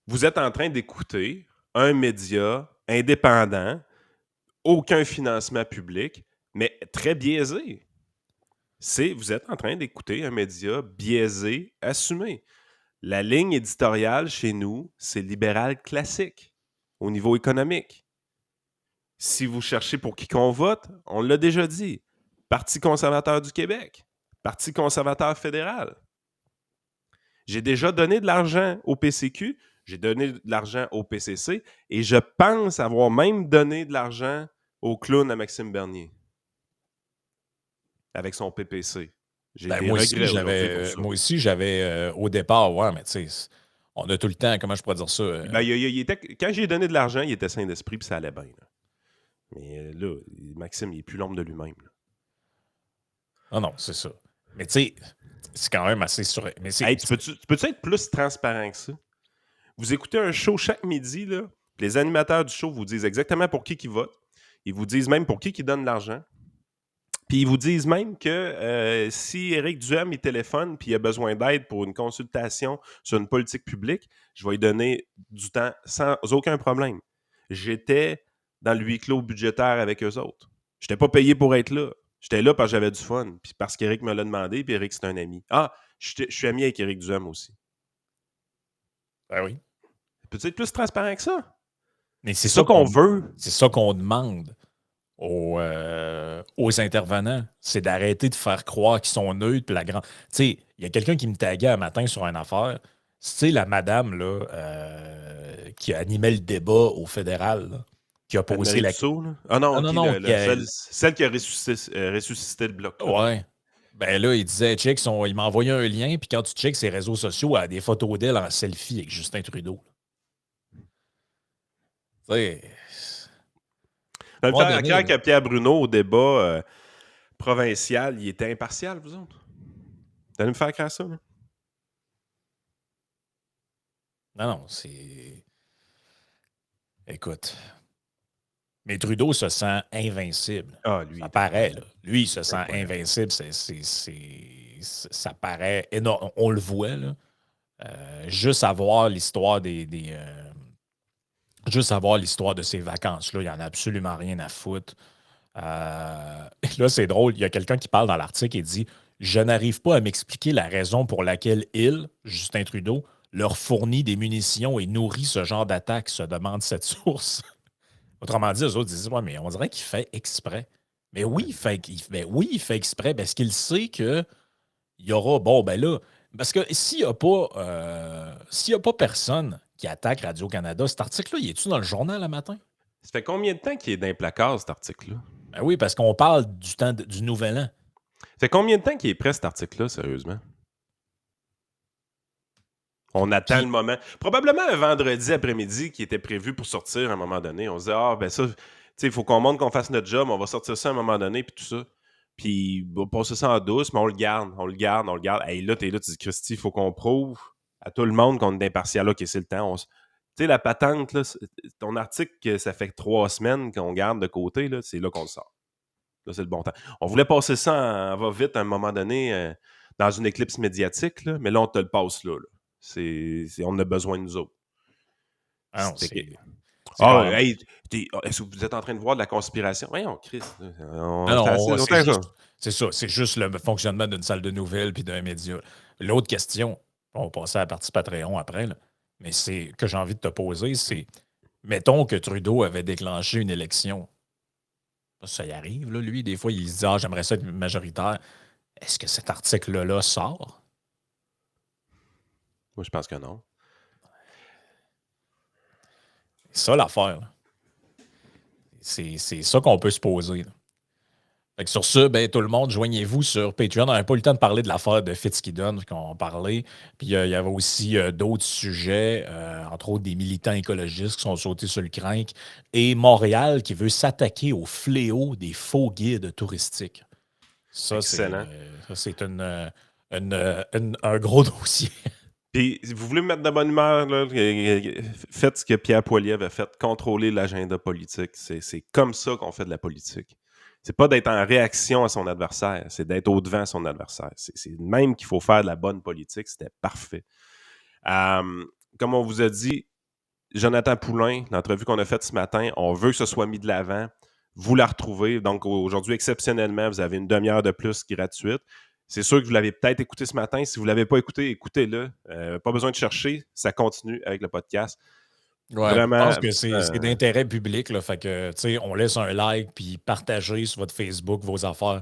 Vous êtes en train d'écouter un média indépendant, aucun financement public, mais très biaisé. Vous êtes en train d'écouter un média biaisé, assumé. La ligne éditoriale chez nous, c'est libéral classique au niveau économique. Si vous cherchez pour qui qu'on vote, on l'a déjà dit. Parti conservateur du Québec, Parti conservateur fédéral. J'ai déjà donné de l'argent au PCQ, j'ai donné de l'argent au PCC et je pense avoir même donné de l'argent au clown à Maxime Bernier avec son PPC. J'ai Ben, des regrets aujourd'hui pour ça. moi aussi, j'avais au départ, ouais, mais tu sais, on a tout le temps, comment je pourrais dire ça? Ben, quand j'ai donné de l'argent, il était sain d'esprit puis ça allait bien. Là. Mais là, Maxime, il n'est plus l'ombre de lui-même. Là. Ah non, c'est ça. Mais tu sais, c'est quand même assez sur. Mais Hey, tu peux-tu être plus transparent que ça? Vous écoutez un show chaque midi, là, puis les animateurs du show vous disent exactement pour qui ils votent. Ils vous disent même pour qui ils donnent l'argent. Puis ils vous disent même que si Éric Duhem il téléphone puis il a besoin d'aide pour une consultation sur une politique publique, je vais lui donner du temps sans aucun problème. J'étais dans le huis clos budgétaire avec eux autres. Je n'étais pas payé pour être là. J'étais là parce que j'avais du fun, puis parce qu'Éric me l'a demandé, puis Éric, c'est un ami. Ah, je suis ami avec Éric Duhem aussi. Ben oui. Peux-tu être plus transparent que ça? Mais C'est ça qu'on veut. C'est ça qu'on demande aux intervenants. C'est d'arrêter de faire croire qu'ils sont neutres. Puis tu sais, il y a quelqu'un qui me taguait un matin sur une affaire. C'est la madame là, qui animait le débat au fédéral, là, qui a posé Anne-Marie la Dussault, là? Ah non, Non, non, celle qui a ressuscité le bloc. Là. Ouais. Ben là, il disait, check, il m'a envoyé un lien, puis quand tu checks ses réseaux sociaux, elle a des photos d'elle en selfie avec Justin Trudeau. Tu sais. Dans le moment faire donné, clair là. que Pierre Bruno, au débat provincial, il était impartial, vous autres? Vous allez me faire croire ça, là? Non, non, c'est. Écoute. Mais Trudeau se sent invincible. Ah, lui. Ça paraît, là. Lui, il se sent incroyable. invincible. Ça paraît énorme. On le voit, là. Juste à voir l'histoire juste à voir l'histoire de ces vacances-là, il n'y en a absolument rien à foutre. Là, c'est drôle. Il y a quelqu'un qui parle dans l'article et dit Je n'arrive pas à m'expliquer la raison pour laquelle il, Justin Trudeau, leur fournit des munitions et nourrit ce genre d'attaque, se demande cette source. Autrement dit, eux autres disent Ouais, mais on dirait qu'il fait exprès. Mais oui, il fait exprès parce qu'il sait qu'il y aura. Bon, ben là, parce que s'il n'y a pas personne qui attaque Radio-Canada, cet article-là, il est-tu dans le journal le matin? Ça fait combien de temps qu'il est dans les placards, cet article-là? Ben oui, parce qu'on parle du Nouvel An. Ça fait combien de temps qu'il est prêt, cet article-là, sérieusement? On attend le moment. Probablement un vendredi après-midi qui était prévu pour sortir à un moment donné. On se dit, ben ça, tu sais, il faut qu'on montre qu'on fasse notre job, on va sortir ça à un moment donné, puis tout ça. Puis, on va passer ça en douce, mais on le garde. Hey, là, t'es là, tu dis, Christy, il faut qu'on prouve à tout le monde qu'on est impartial. OK, c'est le temps. Tu sais, la patente, là, ton article, ça fait 3 semaines qu'on garde de côté, là, c'est là qu'on le sort. Là, c'est le bon temps. On voulait passer ça en va-vite à un moment donné dans une éclipse médiatique, là, mais là, on te le passe là. On a besoin de nous autres. Ah non, c'est hey, est-ce que vous êtes en train de voir de la conspiration? Voyons, Chris. C'est ça. C'est juste le fonctionnement d'une salle de nouvelles puis d'un média. L'autre question, on va passer à la partie Patreon après, là, mais c'est que j'ai envie de te poser, c'est mettons que Trudeau avait déclenché une élection. Ça y arrive, là, lui. Des fois, il se dit j'aimerais ça être majoritaire. Est-ce que cet article-là sort? Moi, je pense que non. C'est ça l'affaire. C'est ça qu'on peut se poser. Fait que sur ça, ben, tout le monde, joignez-vous sur Patreon. On n'avait pas eu le temps de parler de l'affaire de Fitzgibbon qu'on parlait. Puis il y avait aussi d'autres sujets, entre autres des militants écologistes qui sont sautés sur le crinque et Montréal qui veut s'attaquer au fléau des faux guides touristiques. Ça, Excellent. c'est un gros dossier. Puis, si vous voulez me mettre de bonne humeur, là, faites ce que Pierre Poilievre avait fait, contrôler l'agenda politique. C'est comme ça qu'on fait de la politique. C'est pas d'être en réaction à son adversaire, c'est d'être au-devant de son adversaire. C'est même qu'il faut faire de la bonne politique, c'était parfait. Comme on vous a dit, Jonathan Poulain, l'entrevue qu'on a faite ce matin, on veut que ce soit mis de l'avant. Vous la retrouvez. Donc, aujourd'hui, exceptionnellement, vous avez une demi-heure de plus gratuite. C'est sûr que vous l'avez peut-être écouté ce matin. Si vous ne l'avez pas écouté, écoutez-le. Pas besoin de chercher. Ça continue avec le podcast. Ouais, Vraiment, je pense que c'est d'intérêt public. Là, fait que, tu sais, on laisse un like puis partagez sur votre Facebook vos affaires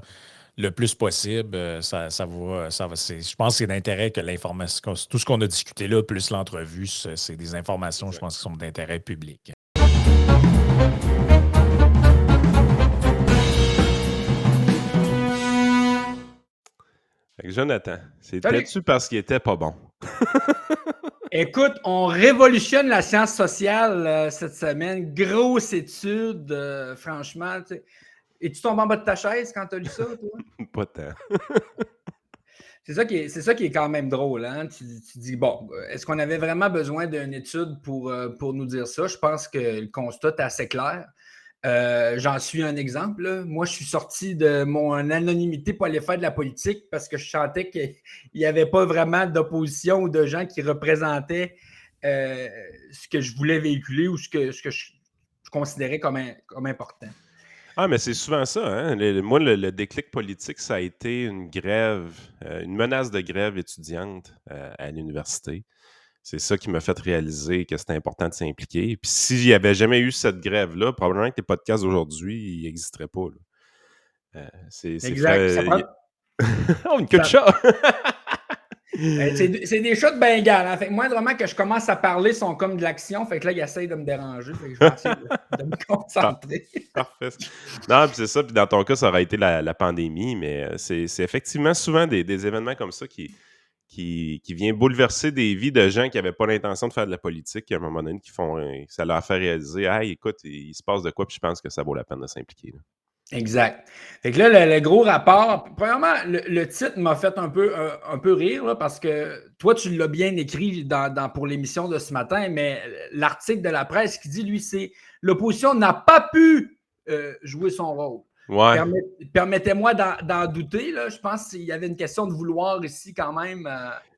le plus possible. Je pense que c'est d'intérêt que l'information, tout ce qu'on a discuté là, plus l'entrevue, c'est des informations, je pense, qui sont d'intérêt public. Fait que Jonathan, c'était-tu parce qu'il était pas bon? Écoute, on révolutionne la science sociale cette semaine. Grosse étude, franchement. Es-tu tombé en bas de ta chaise quand tu as lu ça, toi? Pas tant. C'est ça qui est quand même drôle. Hein? Tu dis, bon, est-ce qu'on avait vraiment besoin d'une étude pour nous dire ça? Je pense que le constat est assez clair. J'en suis un exemple. Là. Moi, je suis sorti de mon anonymité pour aller faire de la politique parce que je sentais qu'il n'y avait pas vraiment d'opposition ou de gens qui représentaient ce que je voulais véhiculer ou ce que je considérais comme important. Ah, mais c'est souvent ça. Hein? Moi, le déclic politique, ça a été une grève, une menace de grève étudiante à l'université. C'est ça qui m'a fait réaliser que c'était important de s'impliquer. Puis s'il n'y avait jamais eu cette grève-là, probablement que les podcasts d'aujourd'hui n'existeraient pas. Là. Exact. Oh, une queue de chat! C'est des chats de Bengale. Hein? Fait que moindrement que je commence à parler, ils sont comme de l'action. Fait que là, ils essayent de me déranger. Fait que je vais essayer de me concentrer. Parfait. Non, puis c'est ça. Puis dans ton cas, ça aurait été la pandémie. Mais c'est effectivement souvent des événements comme ça qui vient bouleverser des vies de gens qui n'avaient pas l'intention de faire de la politique, à un moment donné, ça leur a fait réaliser, hey, écoute, il se passe de quoi, puis je pense que ça vaut la peine de s'impliquer. Là. Exact. Fait que là, le gros rapport, premièrement, le titre m'a fait un peu rire, là, parce que toi, tu l'as bien écrit pour l'émission de ce matin, mais l'article de la presse qui dit, lui, c'est « L'opposition n'a pas pu jouer son rôle ». Ouais. Permettez-moi d'en douter. Là. Je pense qu'il y avait une question de vouloir ici quand même.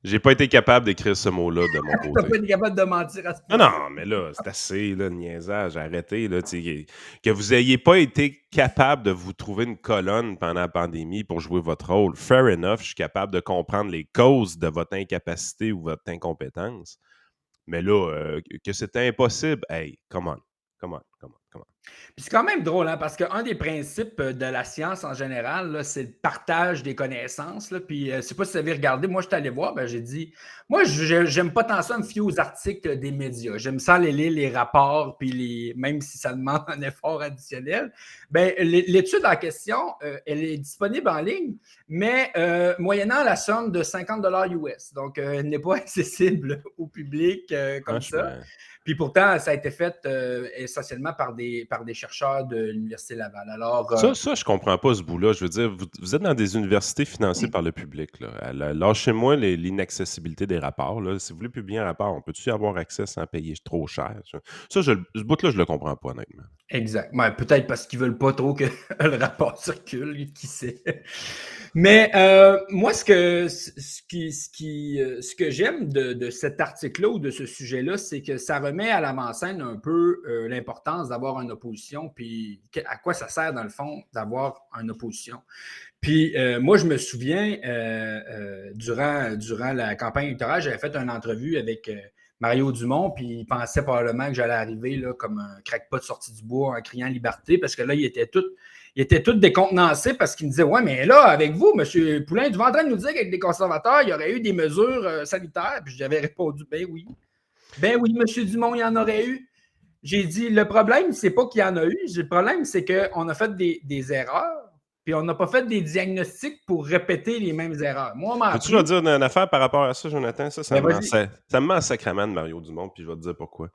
J'ai pas été capable d'écrire ce mot-là de mon côté. T'as pas été capable de mentir à ce point. Non, mais là, c'est assez, là, de niaisage. Arrêtez. Là, que vous n'ayez pas été capable de vous trouver une colonne pendant la pandémie pour jouer votre rôle. Fair enough, je suis capable de comprendre les causes de votre incapacité ou votre incompétence. Mais là, que c'était impossible, hey, come on. Puis c'est quand même drôle, hein, parce qu'un des principes de la science en général, là, c'est le partage des connaissances. Là. Puis, je ne sais pas si vous avez regardé, moi, je suis allé voir, j'ai dit, moi, j'aime pas tant ça me fier aux articles des médias. J'aime ça aller lire les rapports, puis même si ça demande un effort additionnel. L'étude en question, elle est disponible en ligne, mais moyennant la somme de 50 $ US. Donc, elle n'est pas accessible au public comme ça. Puis pourtant, ça a été fait essentiellement par des chercheurs de l'Université Laval. Alors, ça, je comprends pas ce bout-là. Je veux dire, vous êtes dans des universités financées par le public. Là. Lâchez-moi l'inaccessibilité des rapports. Là. Si vous voulez publier un rapport, on peut-tu y avoir accès sans payer trop cher? Ça, ce bout-là, je le comprends pas, honnêtement. Exact. Ouais, peut-être parce qu'ils veulent pas trop que le rapport circule, qui sait. Mais moi, ce que j'aime de cet article-là ou de ce sujet-là, c'est que ça remet à l'avant-scène un peu l'importance d'avoir une opposition, puis à quoi ça sert, dans le fond, d'avoir une opposition. Puis moi, je me souviens, durant la campagne électorale, j'avais fait une entrevue avec Mario Dumont, puis il pensait probablement que j'allais arriver là, comme un crackpot sorti du bois en criant « Liberté », parce que là, il était tout décontenancé parce qu'il me disait « Ouais, mais là, avec vous, M. Poulain, tu vas en train de nous dire qu'avec des conservateurs, il y aurait eu des mesures sanitaires? » Puis j'avais répondu « Ben oui. Ben oui, M. Dumont, il y en aurait eu. » J'ai dit « Le problème, c'est pas qu'il y en a eu. Le problème, c'est qu'on a fait des erreurs. puis on n'a pas fait des diagnostics pour répéter les mêmes erreurs. Moi, on m'a Peux-tu appris... dire une affaire par rapport à ça, Jonathan? Ça Ben, me vas-y. ça me ment sacrément de Mario Dumont, puis je vais te dire pourquoi.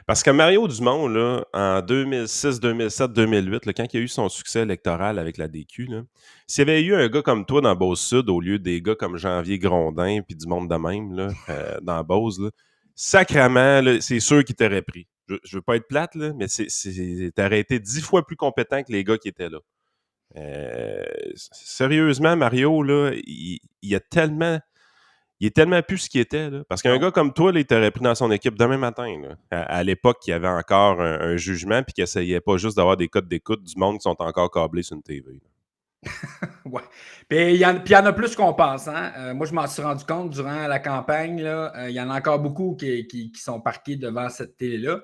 Parce que Mario Dumont, là, en 2006, 2007, 2008, là, quand il a eu son succès électoral avec la DQ, là, s'il y avait eu un gars comme toi dans Beauce-Sud au lieu des gars comme Janvier Grondin puis du monde de même là, dans Beauce, là, sacrément, là, c'est sûr qu'il t'aurait pris. Je veux pas être plate, là, mais t'aurais été 10 fois plus compétent que les gars qui étaient là. Sérieusement, Mario, là, il est tellement plus ce qu'il était. Là. Parce qu'un Non. gars comme toi, là, il t'aurait pris dans son équipe demain matin. Là. À l'époque, il y avait encore un jugement puis qu'il essayait pas juste d'avoir des codes d'écoute du monde qui sont encore câblés sur une TV. Là. Ouais. Puis il y en a plus qu'on pense. Hein? Moi, je m'en suis rendu compte durant la campagne. Il y en a encore beaucoup qui sont parqués devant cette télé-là.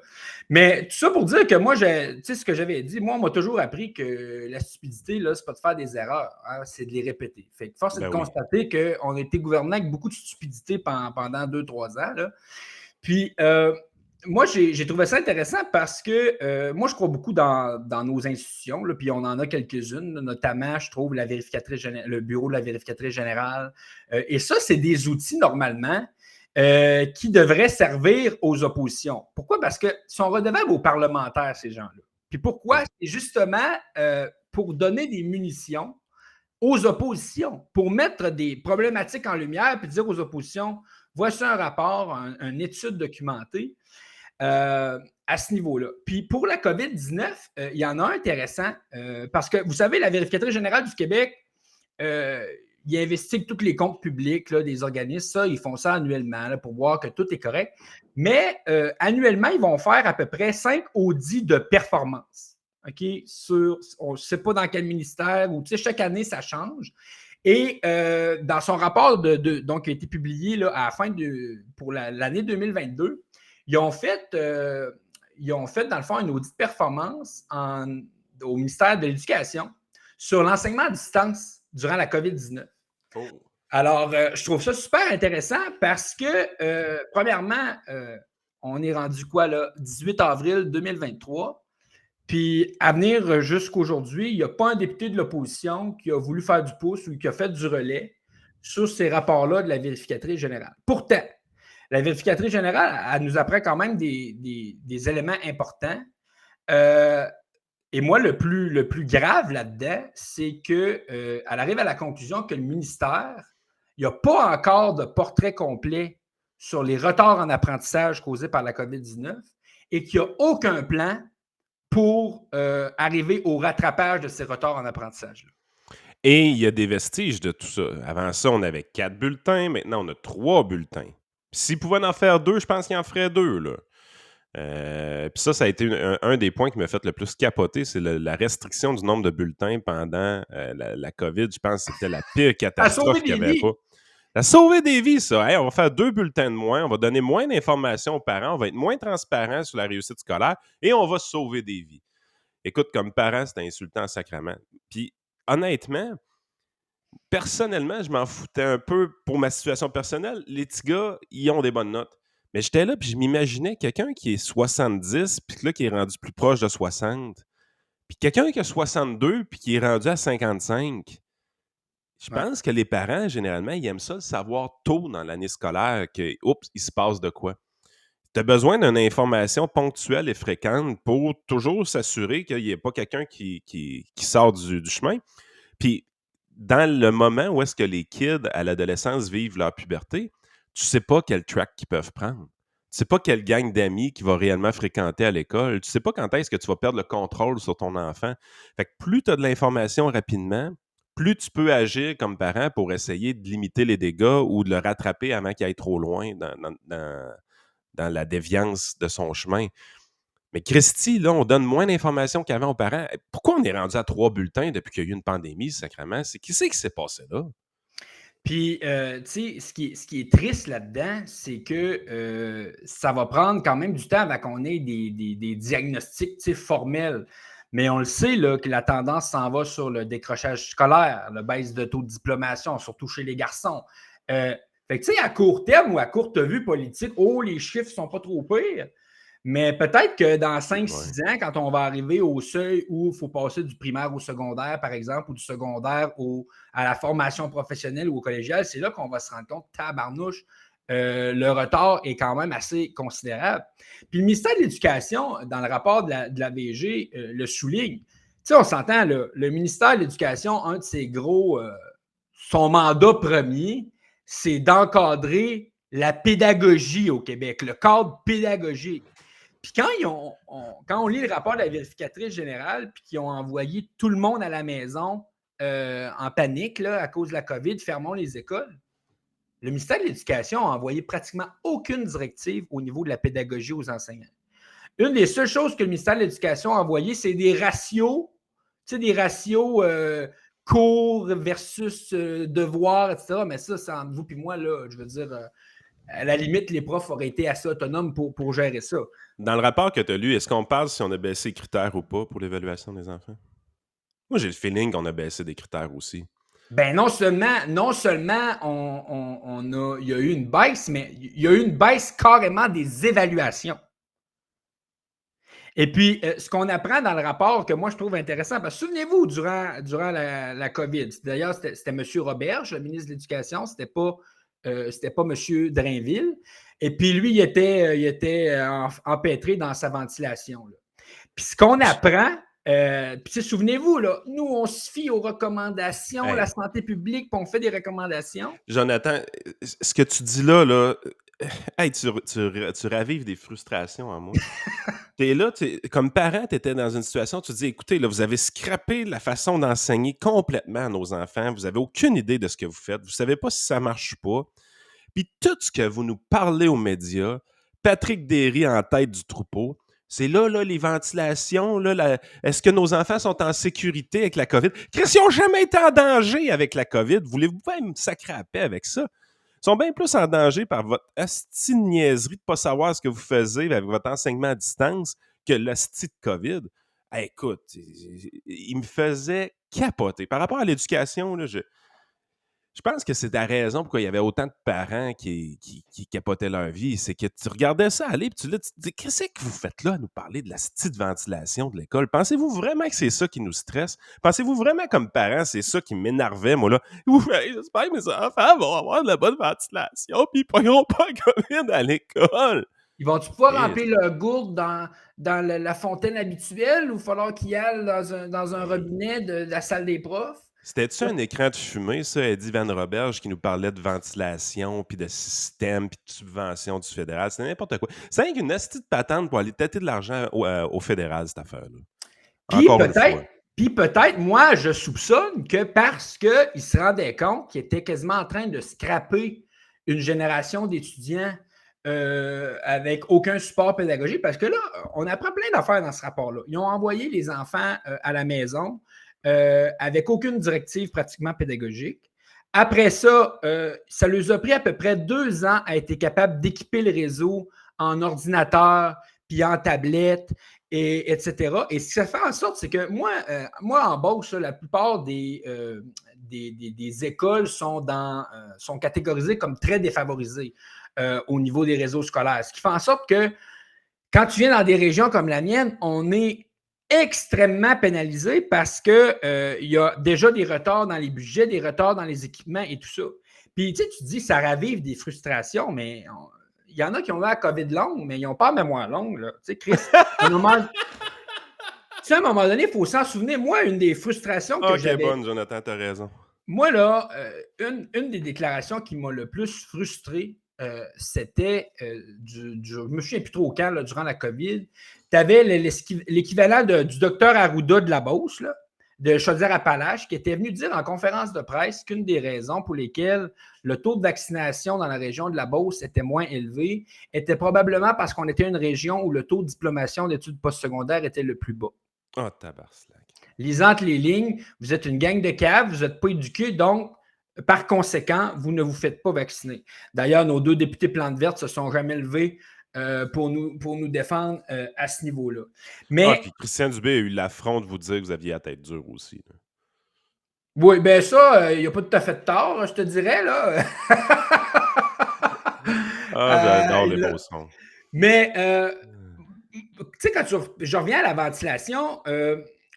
Mais tout ça pour dire que moi, tu sais ce que j'avais dit, moi, on m'a toujours appris que la stupidité, là, c'est pas de faire des erreurs, hein, c'est de les répéter. Fait que force est de constater qu'on a été gouverné avec beaucoup de stupidité pendant 2-3 ans. Là. Puis, moi, j'ai trouvé ça intéressant parce que moi, je crois beaucoup dans nos institutions, là, puis on en a quelques-unes, là, notamment, je trouve, le bureau de la vérificatrice générale. Et ça, c'est des outils, normalement, qui devraient servir aux oppositions. Pourquoi? Parce qu'ils sont redevables aux parlementaires, ces gens-là. Puis pourquoi? C'est justement pour donner des munitions aux oppositions, pour mettre des problématiques en lumière, puis dire aux oppositions, voici un rapport, une étude documentée, à ce niveau-là. Puis pour la COVID-19, il y en a un intéressant parce que, vous savez, la vérificatrice générale du Québec, il investigue tous les comptes publics là, des organismes. Ça, ils font ça annuellement là, pour voir que tout est correct. Mais annuellement, ils vont faire à peu près 5 audits de performance. OK? On ne sait pas dans quel ministère, ou chaque année, ça change. Et dans son rapport donc, qui a été publié là, à la fin pour l'année 2022, ils ont fait, dans le fond, un audit de performance au ministère de l'Éducation sur l'enseignement à distance durant la COVID-19. Oh. Alors, je trouve ça super intéressant parce que, premièrement, on est rendu quoi, là? 18 avril 2023. Puis, à venir jusqu'aujourd'hui, il n'y a pas un député de l'opposition qui a voulu faire du pouce ou qui a fait du relais sur ces rapports-là de la vérificatrice générale. Pourtant, la vérificatrice générale, elle nous apprend quand même des éléments importants. Et moi, le plus grave là-dedans, c'est qu'elle arrive à la conclusion que le ministère, il n'y a pas encore de portrait complet sur les retards en apprentissage causés par la COVID-19 et qu'il n'y a aucun plan pour arriver au rattrapage de ces retards en apprentissage-là. Et il y a des vestiges de tout ça. Avant ça, on avait 4 bulletins. Maintenant, on a 3 bulletins. S'ils pouvaient en faire 2, je pense qu'ils en feraient 2. Puis ça a été un des points qui m'a fait le plus capoter, c'est la restriction du nombre de bulletins pendant la COVID. Je pense que c'était la pire catastrophe qu'il n'y avait pas. Ça a sauvé des vies, ça. Hey, on va faire 2 bulletins de moins, on va donner moins d'informations aux parents, on va être moins transparent sur la réussite scolaire et on va sauver des vies. Écoute, comme parent, c'est insultant sacrément. Puis, honnêtement, personnellement, je m'en foutais un peu pour ma situation personnelle. Les petits gars, ils ont des bonnes notes. Mais j'étais là, puis je m'imaginais quelqu'un qui est 70, puis là, qui est rendu plus proche de 60. Puis quelqu'un qui a 62, puis qui est rendu à 55. Je pense que les parents, généralement, ils aiment ça, le savoir tôt dans l'année scolaire, que, oups, il se passe de quoi. Tu as besoin d'une information ponctuelle et fréquente pour toujours s'assurer qu'il n'y ait pas quelqu'un qui sort du chemin. Puis, dans le moment où est-ce que les kids, à l'adolescence, vivent leur puberté, tu ne sais pas quel track qu'ils peuvent prendre. Tu ne sais pas quelle gang d'amis qu'ils vont réellement fréquenter à l'école. Tu ne sais pas quand est-ce que tu vas perdre le contrôle sur ton enfant. Fait que plus tu as de l'information rapidement, plus tu peux agir comme parent pour essayer de limiter les dégâts ou de le rattraper avant qu'il aille trop loin dans la déviance de son chemin. Mais Christy, là, on donne moins d'informations qu'avant aux parents. Pourquoi on est rendu à 3 bulletins depuis qu'il y a eu une pandémie, sacrément? Qu'est-ce qui s'est passé là? Puis, tu sais, ce qui est triste là-dedans, c'est que ça va prendre quand même du temps avant qu'on ait des diagnostics formels. Mais on le sait là, que la tendance s'en va sur le décrochage scolaire, la baisse de taux de diplomation, surtout chez les garçons. Fait que, tu sais, à court terme ou à courte vue politique, les chiffres ne sont pas trop pires. Mais peut-être que dans Ouais. 5-6 ans, quand on va arriver au seuil où il faut passer du primaire au secondaire, par exemple, ou du secondaire à la formation professionnelle ou au collégial, c'est là qu'on va se rendre compte, tabarnouche, le retard est quand même assez considérable. Puis le ministère de l'Éducation, dans le rapport de la VG, le souligne. Tu sais, on s'entend, le ministère de l'Éducation, un de ses gros, son mandat premier, c'est d'encadrer la pédagogie au Québec, le cadre pédagogique. Puis quand on lit le rapport de la vérificatrice générale, puis qu'ils ont envoyé tout le monde à la maison en panique là, à cause de la COVID, fermons les écoles, le ministère de l'Éducation a envoyé pratiquement aucune directive au niveau de la pédagogie aux enseignants. Une des seules choses que le ministère de l'Éducation a envoyé, c'est des ratios, tu sais, des ratios cours versus devoirs, etc. Mais ça, c'est entre vous et moi, là, je veux dire, à la limite, les profs auraient été assez autonomes pour gérer ça. Dans le rapport que tu as lu, est-ce qu'on parle si on a baissé les critères ou pas pour l'évaluation des enfants? Moi, j'ai le feeling qu'on a baissé des critères aussi. Ben non seulement il y a eu une baisse, mais il y a eu une baisse carrément des évaluations. Et puis, ce qu'on apprend dans le rapport que moi je trouve intéressant, parce que souvenez-vous, durant la COVID, d'ailleurs, c'était M. Roberge, le ministre de l'Éducation, c'était pas M. Drainville. Et puis lui, il était empêtré dans sa ventilation, là. Puis ce qu'on apprend, puis souvenez-vous, là, nous, on se fie aux recommandations, Hey. la santé publique, puis on fait des recommandations. Jonathan, ce que tu dis là, hey, tu ravives des frustrations en moi. T'es là, comme parent, tu étais dans une situation, tu te dis, écoutez, là, vous avez scrappé la façon d'enseigner complètement à nos enfants, vous n'avez aucune idée de ce que vous faites, vous ne savez pas si ça marche pas. Puis tout ce que vous nous parlez aux médias, Patrick Derry en tête du troupeau, c'est là, les ventilations, est-ce que nos enfants sont en sécurité avec la COVID? Chris, ils n'ont jamais été en danger avec la COVID. Voulez-vous pas me sacrer à paix avec ça? Ils sont bien plus en danger par votre asti de niaiserie de ne pas savoir ce que vous faisiez avec votre enseignement à distance que l'asti de COVID. Hey, écoute, il me faisait capoter. Par rapport à l'éducation, là, je pense que c'est la raison pourquoi il y avait autant de parents qui capotaient leur vie. C'est que tu regardais ça aller et tu te dis, qu'est-ce que vous faites là à nous parler de la petite ventilation de l'école? Pensez-vous vraiment que c'est ça qui nous stresse? Pensez-vous vraiment comme parents, c'est ça qui m'énervait, moi là? J'espère que mes enfants vont avoir de la bonne ventilation puis ils ne pogneront pas COVID à l'école. Ils vont-tu pouvoir remplir leur gourde dans la fontaine habituelle ou il va falloir qu'ils aillent dans un robinet de la salle des profs? C'était-tu un écran de fumée, ça, Eddie Van Roberge, qui nous parlait de ventilation, puis de système, puis de subvention du fédéral? C'était n'importe quoi. C'est rien qu'une astuce de patente pour aller têter de l'argent au fédéral, cette affaire-là. Puis peut-être, moi, je soupçonne que parce qu'ils se rendaient compte qu'ils étaient quasiment en train de scraper une génération d'étudiants avec aucun support pédagogique, parce que là, on apprend plein d'affaires dans ce rapport-là. Ils ont envoyé les enfants à la maison avec aucune directive pratiquement pédagogique. Après ça, ça leur a pris à peu près 2 ans à être capable d'équiper le réseau en ordinateur, puis en tablette, etc. Et ce que ça fait en sorte, c'est que moi en Beauce, la plupart des écoles sont catégorisées comme très défavorisées au niveau des réseaux scolaires. Ce qui fait en sorte que quand tu viens dans des régions comme la mienne, on est extrêmement pénalisé parce qu'il y a déjà des retards dans les budgets, des retards dans les équipements et tout ça. Puis tu te dis, ça ravive des frustrations, mais il y en a qui ont la COVID longue, mais ils n'ont pas la mémoire longue. Tu sais, Chris, à un moment donné, il faut s'en souvenir. Moi, une des frustrations que j'avais... Ok, bonne, Jonathan, t'as raison. Moi, là, une des déclarations qui m'a le plus frustré, c'était, je ne me souviens plus trop quand, là, durant la COVID, tu avais l'équivalent du docteur Arruda de la Beauce, là, de Chaudière-Appalaches, qui était venu dire en conférence de presse qu'une des raisons pour lesquelles le taux de vaccination dans la région de la Beauce était moins élevé était probablement parce qu'on était une région où le taux de diplomation d'études postsecondaires était le plus bas. Oh, tabarnak. Lisant entre les lignes, vous êtes une gang de caves, vous n'êtes pas éduqués, donc par conséquent, vous ne vous faites pas vacciner. D'ailleurs, nos 2 députés Plante Verte se sont jamais levés pour nous défendre à ce niveau-là. Mais puis Christian Dubé a eu l'affront de vous dire que vous aviez la tête dure aussi. Là. Oui, bien ça, il n'y a pas tout à fait de tort, je te dirais, là. J'adore les beaux sons. Mais sais, je reviens à la ventilation,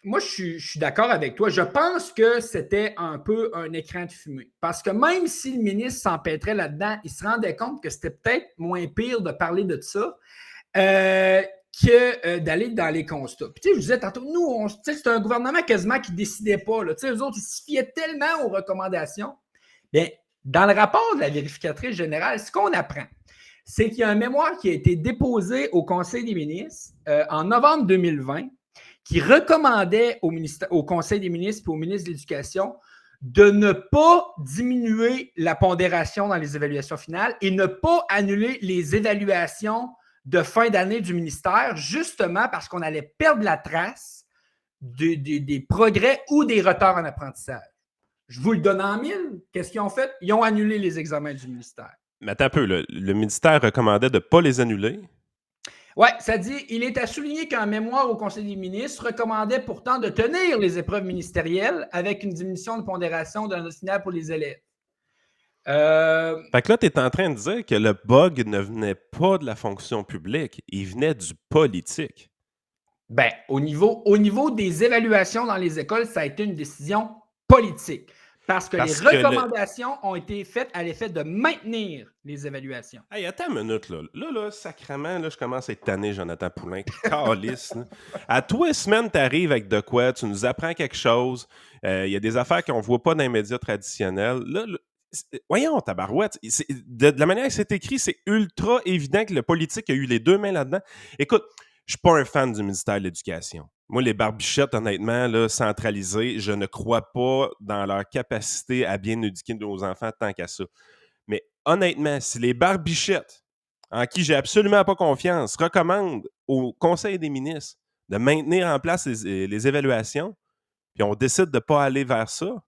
moi, je suis d'accord avec toi. Je pense que c'était un peu un écran de fumée. Parce que même si le ministre s'empêtrait là-dedans, il se rendait compte que c'était peut-être moins pire de parler de ça que d'aller dans les constats. Puis, tu sais, je vous disais tantôt, nous, c'est un gouvernement quasiment qui ne décidait pas. Là. Eux autres, ils se fiaient tellement aux recommandations. Bien, dans le rapport de la vérificatrice générale, ce qu'on apprend, c'est qu'il y a un mémoire qui a été déposé au Conseil des ministres en novembre 2020 qui recommandait au Conseil des ministres et au ministre de l'Éducation de ne pas diminuer la pondération dans les évaluations finales et ne pas annuler les évaluations de fin d'année du ministère, justement parce qu'on allait perdre la trace des progrès ou des retards en apprentissage. Je vous le donne en mille. Qu'est-ce qu'ils ont fait? Ils ont annulé les examens du ministère. Mais attends un peu, le ministère recommandait de ne pas les annuler. Oui, ça dit, il est à souligner qu'un mémoire au Conseil des ministres recommandait pourtant de tenir les épreuves ministérielles avec une diminution de pondération de la note finale pour les élèves. Fait que là, tu es en train de dire que le bug ne venait pas de la fonction publique, il venait du politique. Ben, au niveau des évaluations dans les écoles, ça a été une décision politique. Parce que les recommandations ont été faites à l'effet de maintenir les évaluations. Hey, attends une minute, là. Là, sacrément, là, je commence à être tanné, Jonathan Poulain. Calisse, là. À toi, semaine, tu arrives avec de quoi, tu nous apprends quelque chose. Il y a des affaires qu'on ne voit pas dans les médias traditionnels. Là, voyons, tabarouette. De la manière que c'est écrit, c'est ultra évident que le politique a eu les deux mains là-dedans. Écoute, je suis pas un fan du ministère de l'Éducation. Moi, les barbichettes, honnêtement, là, centralisées, je ne crois pas dans leur capacité à bien éduquer nos enfants tant qu'à ça. Mais honnêtement, si les barbichettes, en qui j'ai absolument pas confiance, recommandent au Conseil des ministres de maintenir en place les évaluations, puis on décide de ne pas aller vers ça,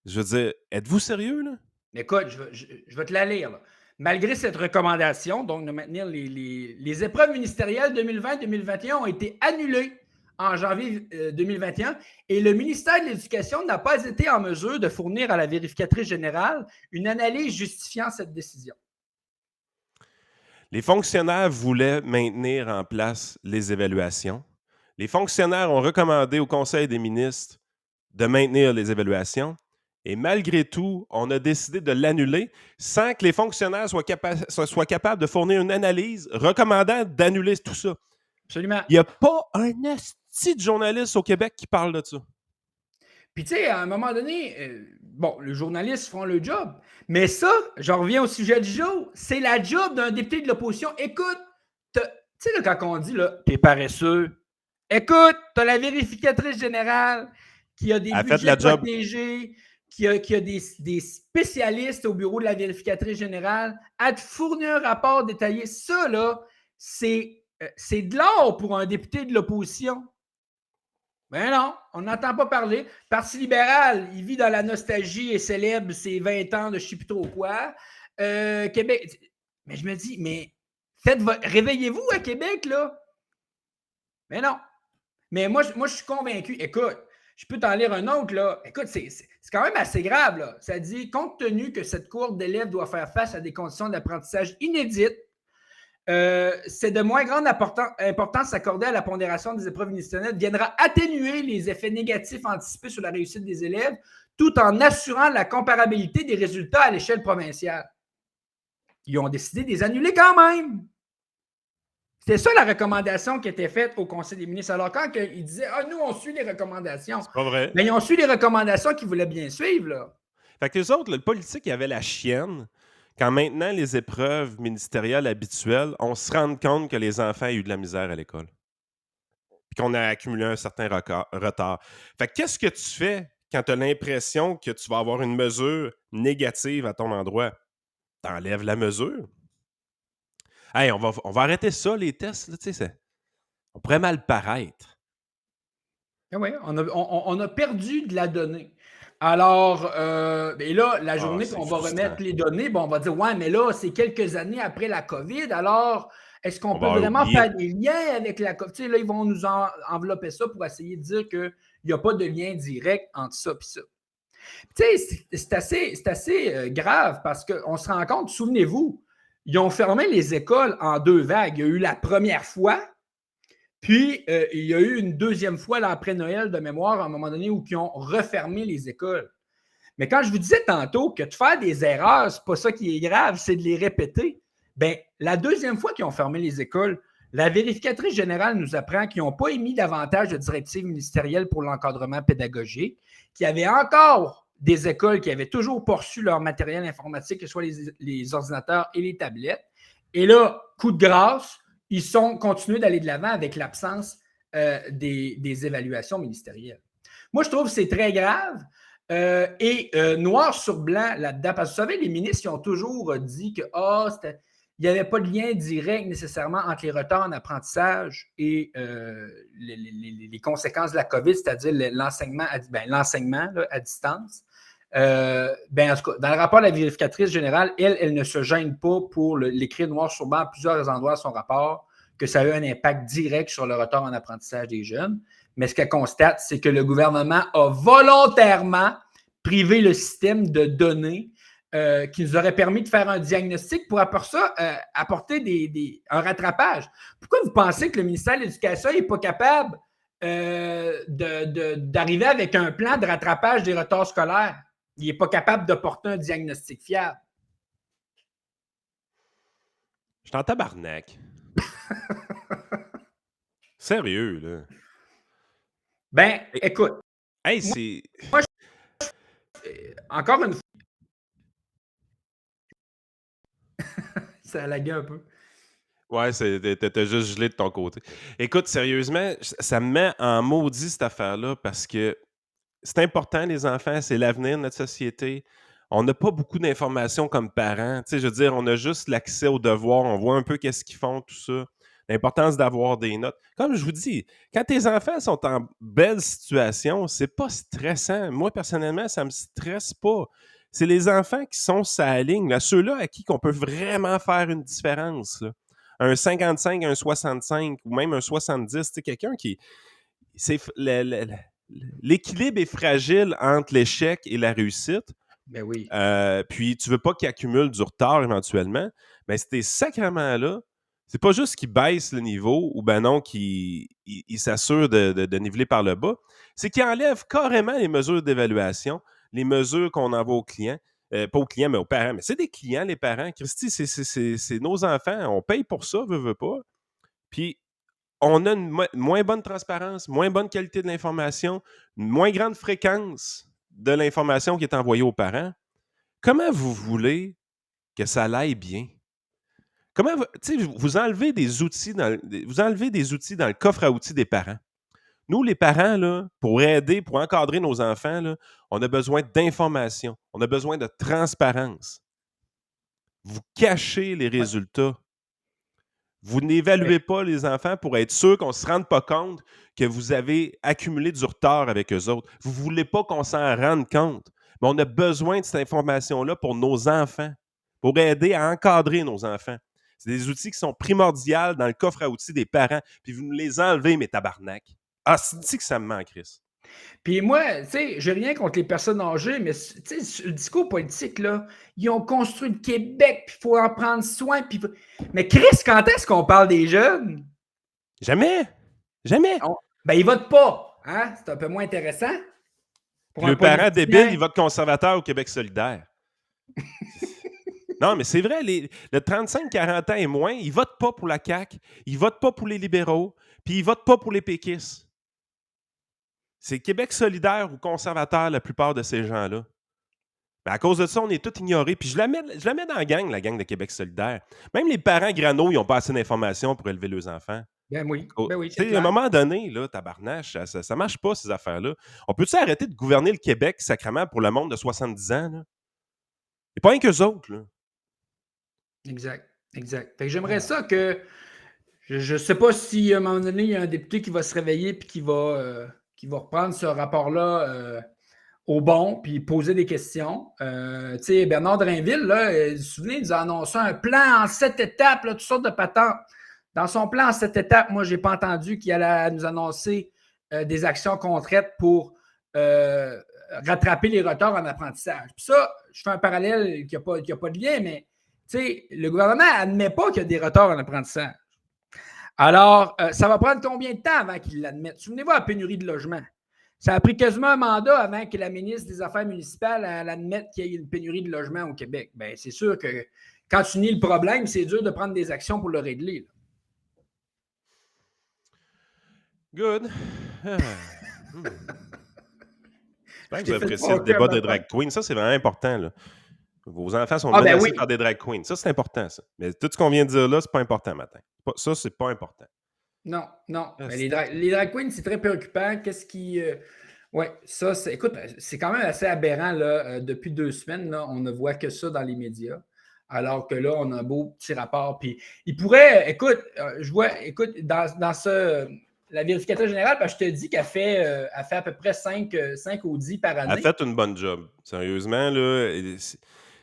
je veux dire, êtes-vous sérieux, là? Écoute, je vais te la lire, là. Malgré cette recommandation, donc de maintenir les épreuves ministérielles 2020-2021 ont été annulées en janvier 2021 et le ministère de l'Éducation n'a pas été en mesure de fournir à la vérificatrice générale une analyse justifiant cette décision. Les fonctionnaires voulaient maintenir en place les évaluations. Les fonctionnaires ont recommandé au Conseil des ministres de maintenir les évaluations. Et malgré tout, on a décidé de l'annuler sans que les fonctionnaires soient capables de fournir une analyse recommandant d'annuler tout ça. Absolument. Il n'y a pas un asti de journaliste au Québec qui parle de ça. Puis, tu sais, à un moment donné, bon, les journalistes font le job. Mais ça, j'en reviens au sujet du jour, c'est la job d'un député de l'opposition. Écoute, tu sais, quand on dit, là, t'es paresseux, écoute, t'as la vérificatrice générale qui a des budgets protégés, qui a des spécialistes au bureau de la vérificatrice générale, à te fournir un rapport détaillé. Ça, là, c'est de l'or pour un député de l'opposition. Ben non, on n'entend pas parler. Parti libéral, il vit dans la nostalgie et célèbre ses 20 ans de je ne sais plus trop quoi. Québec, mais je me dis, mais réveillez-vous à Québec, là. Mais non. Mais moi, je suis convaincu. Écoute, je peux t'en lire un autre, là. Écoute, c'est quand même assez grave, là. Ça dit, compte tenu que cette cohorte d'élèves doit faire face à des conditions d'apprentissage inédites, c'est de moins grande importance accordée à la pondération des épreuves ministérielles viendra atténuer les effets négatifs anticipés sur la réussite des élèves tout en assurant la comparabilité des résultats à l'échelle provinciale. Ils ont décidé de les annuler quand même. C'était ça la recommandation qui était faite au Conseil des ministres. Alors quand ils disaient « Ah, nous, on suit les recommandations », c'est pas vrai. Mais ils ont suivi les recommandations qu'ils voulaient bien suivre, là. Fait que les autres, le politique, il y avait la chienne. Quand maintenant, les épreuves ministérielles habituelles, on se rend compte que les enfants ont eu de la misère à l'école. Puis qu'on a accumulé un certain retard. Fait que qu'est-ce que tu fais quand tu as l'impression que tu vas avoir une mesure négative à ton endroit? T'enlèves la mesure. Hey, on va arrêter ça, les tests. Là, on pourrait mal paraître. Oui, on a perdu de la donnée. Alors, et là, la journée qu'on va remettre les données, bon, on va dire, ouais, mais là, c'est quelques années après la COVID. Alors, est-ce qu'on peut vraiment faire des liens avec la COVID? Tu sais, là, ils vont nous envelopper ça pour essayer de dire qu'il n'y a pas de lien direct entre ça et ça. Tu sais, c'est assez grave parce qu'on se rend compte, souvenez-vous, ils ont fermé les écoles en 2 vagues. Il y a eu la première fois, puis il y a eu une deuxième fois là, après Noël de mémoire, à un moment donné, où ils ont refermé les écoles. Mais quand je vous disais tantôt que de faire des erreurs, c'est pas ça qui est grave, c'est de les répéter. Bien, la deuxième fois qu'ils ont fermé les écoles, la vérificatrice générale nous apprend qu'ils n'ont pas émis davantage de directives ministérielles pour l'encadrement pédagogique, qu'il y avait encore des écoles qui avaient toujours pas reçu leur matériel informatique, que ce soit les ordinateurs et les tablettes. Et là, coup de grâce, ils sont continués d'aller de l'avant avec l'absence des évaluations ministérielles. Moi, je trouve que c'est très grave. Noir sur blanc là-dedans, parce que vous savez, les ministres ils ont toujours dit que il n'y avait pas de lien direct nécessairement entre les retards en apprentissage et les conséquences de la COVID, c'est-à-dire l'enseignement à distance. En tout cas, dans le rapport de la vérificatrice générale, elle ne se gêne pas pour l'écrire noir sur blanc à plusieurs endroits de son rapport, que ça a eu un impact direct sur le retard en apprentissage des jeunes. Mais ce qu'elle constate, c'est que le gouvernement a volontairement privé le système de données qui nous aurait permis de faire un diagnostic pour après ça apporter un rattrapage. Pourquoi vous pensez que le ministère de l'Éducation n'est pas capable d'arriver avec un plan de rattrapage des retards scolaires? Il n'est pas capable de porter un diagnostic fiable. Je suis en tabarnak. Sérieux, là. Ben, écoute. Hey, c'est... Encore une fois. Ça a lagué un peu. Ouais, t'as juste gelé de ton côté. Écoute, sérieusement, ça me met en maudit cette affaire-là parce que c'est important, les enfants, c'est l'avenir de notre société. On n'a pas beaucoup d'informations comme parents. Tu sais, je veux dire, on a juste l'accès aux devoirs, on voit un peu qu'est-ce qu'ils font, tout ça. L'importance d'avoir des notes. Comme je vous dis, quand tes enfants sont en belle situation, c'est pas stressant. Moi, personnellement, ça me stresse pas. C'est les enfants qui sont sur la ligne, là, ceux-là à qui on peut vraiment faire une différence. Là. Un 55, un 65 ou même un 70, c'est quelqu'un qui... L'équilibre est fragile entre l'échec et la réussite. Ben oui. Puis tu veux pas qu'il accumule du retard éventuellement. Mais ces sacrements-là, c'est pas juste qu'ils baissent le niveau ou ben non qu'ils s'assurent de niveler par le bas. C'est qu'ils enlèvent carrément les mesures d'évaluation, les mesures qu'on envoie aux clients. Pas aux clients, mais aux parents. Mais c'est des clients, les parents. Christy, c'est nos enfants. On paye pour ça, veut pas. Puis on a une moins bonne transparence, moins bonne qualité de l'information, une moins grande fréquence de l'information qui est envoyée aux parents. Comment vous voulez que ça aille bien? Comment vous enlevez des outils dans le coffre à outils des parents. Nous, les parents, là, pour aider, pour encadrer nos enfants, là, on a besoin d'information, on a besoin de transparence. Vous cachez les résultats. Vous n'évaluez pas les enfants pour être sûr qu'on ne se rende pas compte que vous avez accumulé du retard avec eux autres. Vous ne voulez pas qu'on s'en rende compte. Mais on a besoin de cette information-là pour nos enfants, pour aider à encadrer nos enfants. C'est des outils qui sont primordiaux dans le coffre à outils des parents. Puis vous nous les enlevez, mes tabarnak. Ah, c'est que ça me manque, Chris. Puis moi, tu sais, j'ai rien contre les personnes âgées, mais tu sais, le discours politique, là, ils ont construit le Québec, puis il faut en prendre soin. Puis... Mais Chris, quand est-ce qu'on parle des jeunes? Jamais. Jamais. Ben, ils votent pas. Hein? C'est un peu moins intéressant. Le parent débile, il vote conservateur au Québec solidaire. Non, mais c'est vrai, le 35-40 ans et moins, ils votent pas pour la CAQ, ils votent pas pour les libéraux, puis ils votent pas pour les péquistes. C'est Québec solidaire ou conservateur, la plupart de ces gens-là. Mais à cause de ça, on est tous ignorés. Puis je la mets dans la gang de Québec solidaire. Même les parents grano, ils n'ont pas assez d'informations pour élever leurs enfants. Ben oui, à un moment donné, là, tabarnache, ça marche pas, ces affaires-là. On peut-tu arrêter de gouverner le Québec, sacrément, pour le monde de 70 ans? Là? Et pas rien qu'eux autres, là. Exact. Fait que j'aimerais ça que... Je ne sais pas si à un moment donné, il y a un député qui va se réveiller et qui va reprendre ce rapport-là au bon, puis poser des questions. Tu sais, Bernard Drainville, là, vous vous souvenez, il nous a annoncé un plan en 7 étapes, là, toutes sortes de patentes. Dans son plan en 7 étapes, moi, je n'ai pas entendu qu'il allait nous annoncer des actions concrètes pour rattraper les retards en apprentissage. Puis ça, je fais un parallèle qui n'a pas de lien, mais le gouvernement n'admet pas qu'il y a des retards en apprentissage. Alors, ça va prendre combien de temps avant qu'ils l'admettent? Souvenez-vous de la pénurie de logement. Ça a pris quasiment un mandat avant que la ministre des Affaires municipales admette qu'il y ait une pénurie de logement au Québec. Bien, c'est sûr que quand tu nies le problème, c'est dur de prendre des actions pour le régler. Là. Good. J'espère que vous appréciez le débat des drag queens. Ça, c'est vraiment important. Là. Vos enfants sont menacés par des drag queens. Ça, c'est important. Ça. Mais tout ce qu'on vient de dire là, c'est pas important, matin. Ça, c'est pas important. Non. Mais les drag queens, c'est très préoccupant. Qu'est-ce qui... Oui, ça, écoute, c'est quand même assez aberrant. Là, depuis 2 semaines, là, on ne voit que ça dans les médias. Alors que là, on a un beau petit rapport. Puis, il pourrait... Écoute, dans ce... La vérificatrice générale, je te dis qu'elle fait à peu près 5 audits par année. Elle a fait une bonne job. Sérieusement, là, ils ne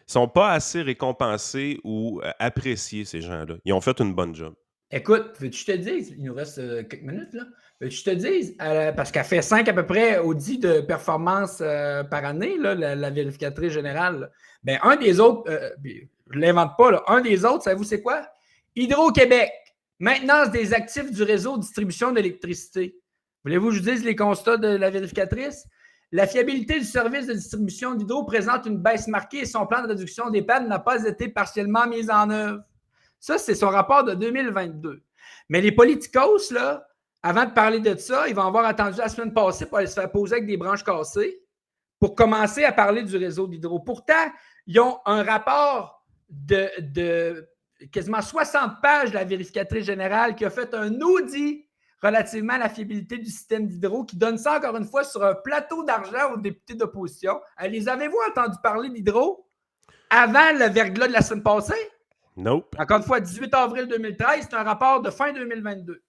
sont pas assez récompensés ou appréciés, ces gens-là. Ils ont fait une bonne job. Écoute, veux-tu que je te dise, il nous reste quelques minutes, là. Veux-tu que je te dise, parce qu'elle fait 5 à peu près audits de performance par année, là, la vérificatrice générale. Bien, un des autres, je ne l'invente pas, là, un des autres, savez-vous c'est quoi? Hydro-Québec. Maintenance des actifs du réseau de distribution d'électricité. Voulez-vous que je vous dise les constats de la vérificatrice? La fiabilité du service de distribution d'hydro présente une baisse marquée et son plan de réduction des pannes n'a pas été partiellement mis en œuvre. Ça, c'est son rapport de 2022. Mais les politicos, là, avant de parler de ça, ils vont avoir attendu la semaine passée pour aller se faire poser avec des branches cassées pour commencer à parler du réseau d'hydro. Pourtant, ils ont un rapport de quasiment 60 pages de la vérificatrice générale qui a fait un audit relativement à la fiabilité du système d'hydro qui donne ça encore une fois sur un plateau d'argent aux députés d'opposition. Les avez-vous entendu parler d'hydro avant le verglas de la semaine passée? Nope. Encore une fois, 18 avril 2013, c'est un rapport de fin 2022.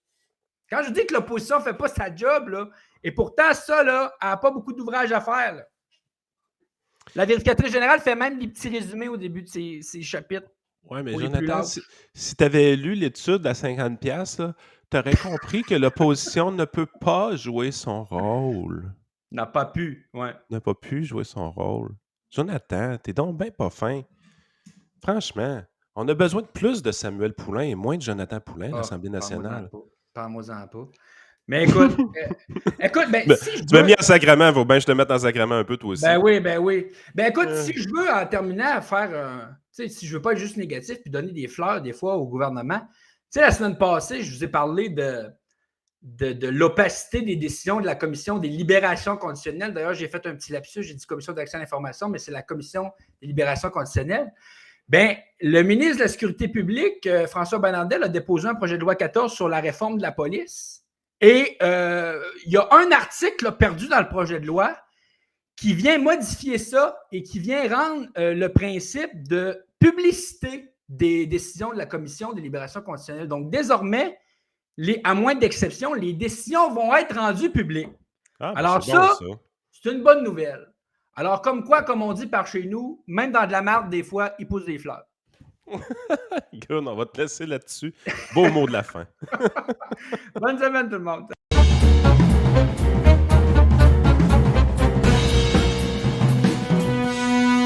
Quand je dis que l'opposition ne fait pas sa job, là, et pourtant ça, là, elle n'a pas beaucoup d'ouvrages à faire. Là. La vérificatrice générale fait même des petits résumés au début de ses chapitres. Oui, mais Jonathan, si tu avais lu l'étude à 50$, tu aurais compris que l'opposition ne peut pas jouer son rôle. N'a pas pu, ouais. N'a pas pu jouer son rôle. Jonathan, t'es donc bien pas fin. Franchement, on a besoin de plus de Samuel Poulain et moins de Jonathan Poulain à l'Assemblée nationale. Parle-moi-en pas. Mais écoute, si je veux... Tu m'as mis en sacrement, il faut bien que je te mette en sacrement un peu, toi aussi. Ben oui. Ben écoute, si je veux, en terminant, faire... si je veux pas être juste négatif puis donner des fleurs, des fois, au gouvernement. Tu sais, la semaine passée, je vous ai parlé de l'opacité des décisions de la Commission des libérations conditionnelles. D'ailleurs, j'ai fait un petit lapsus, j'ai dit Commission d'accès à l'information, mais c'est la Commission des libérations conditionnelles. Bien, le ministre de la Sécurité publique, François Bonnardel, a déposé un projet de loi 14 sur la réforme de la police. Et il y a un article là, perdu dans le projet de loi qui vient modifier ça et qui vient rendre le principe de publicité des décisions de la Commission des libérations conditionnelles. Donc, désormais, à moins d'exception, les décisions vont être rendues publiques. Alors ça, c'est une bonne nouvelle. Alors, comme on dit par chez nous, même dans de la marde, des fois, ils poussent des fleurs. Good, on va te laisser là-dessus. Beau mot de la fin. Bonne semaine, tout le monde.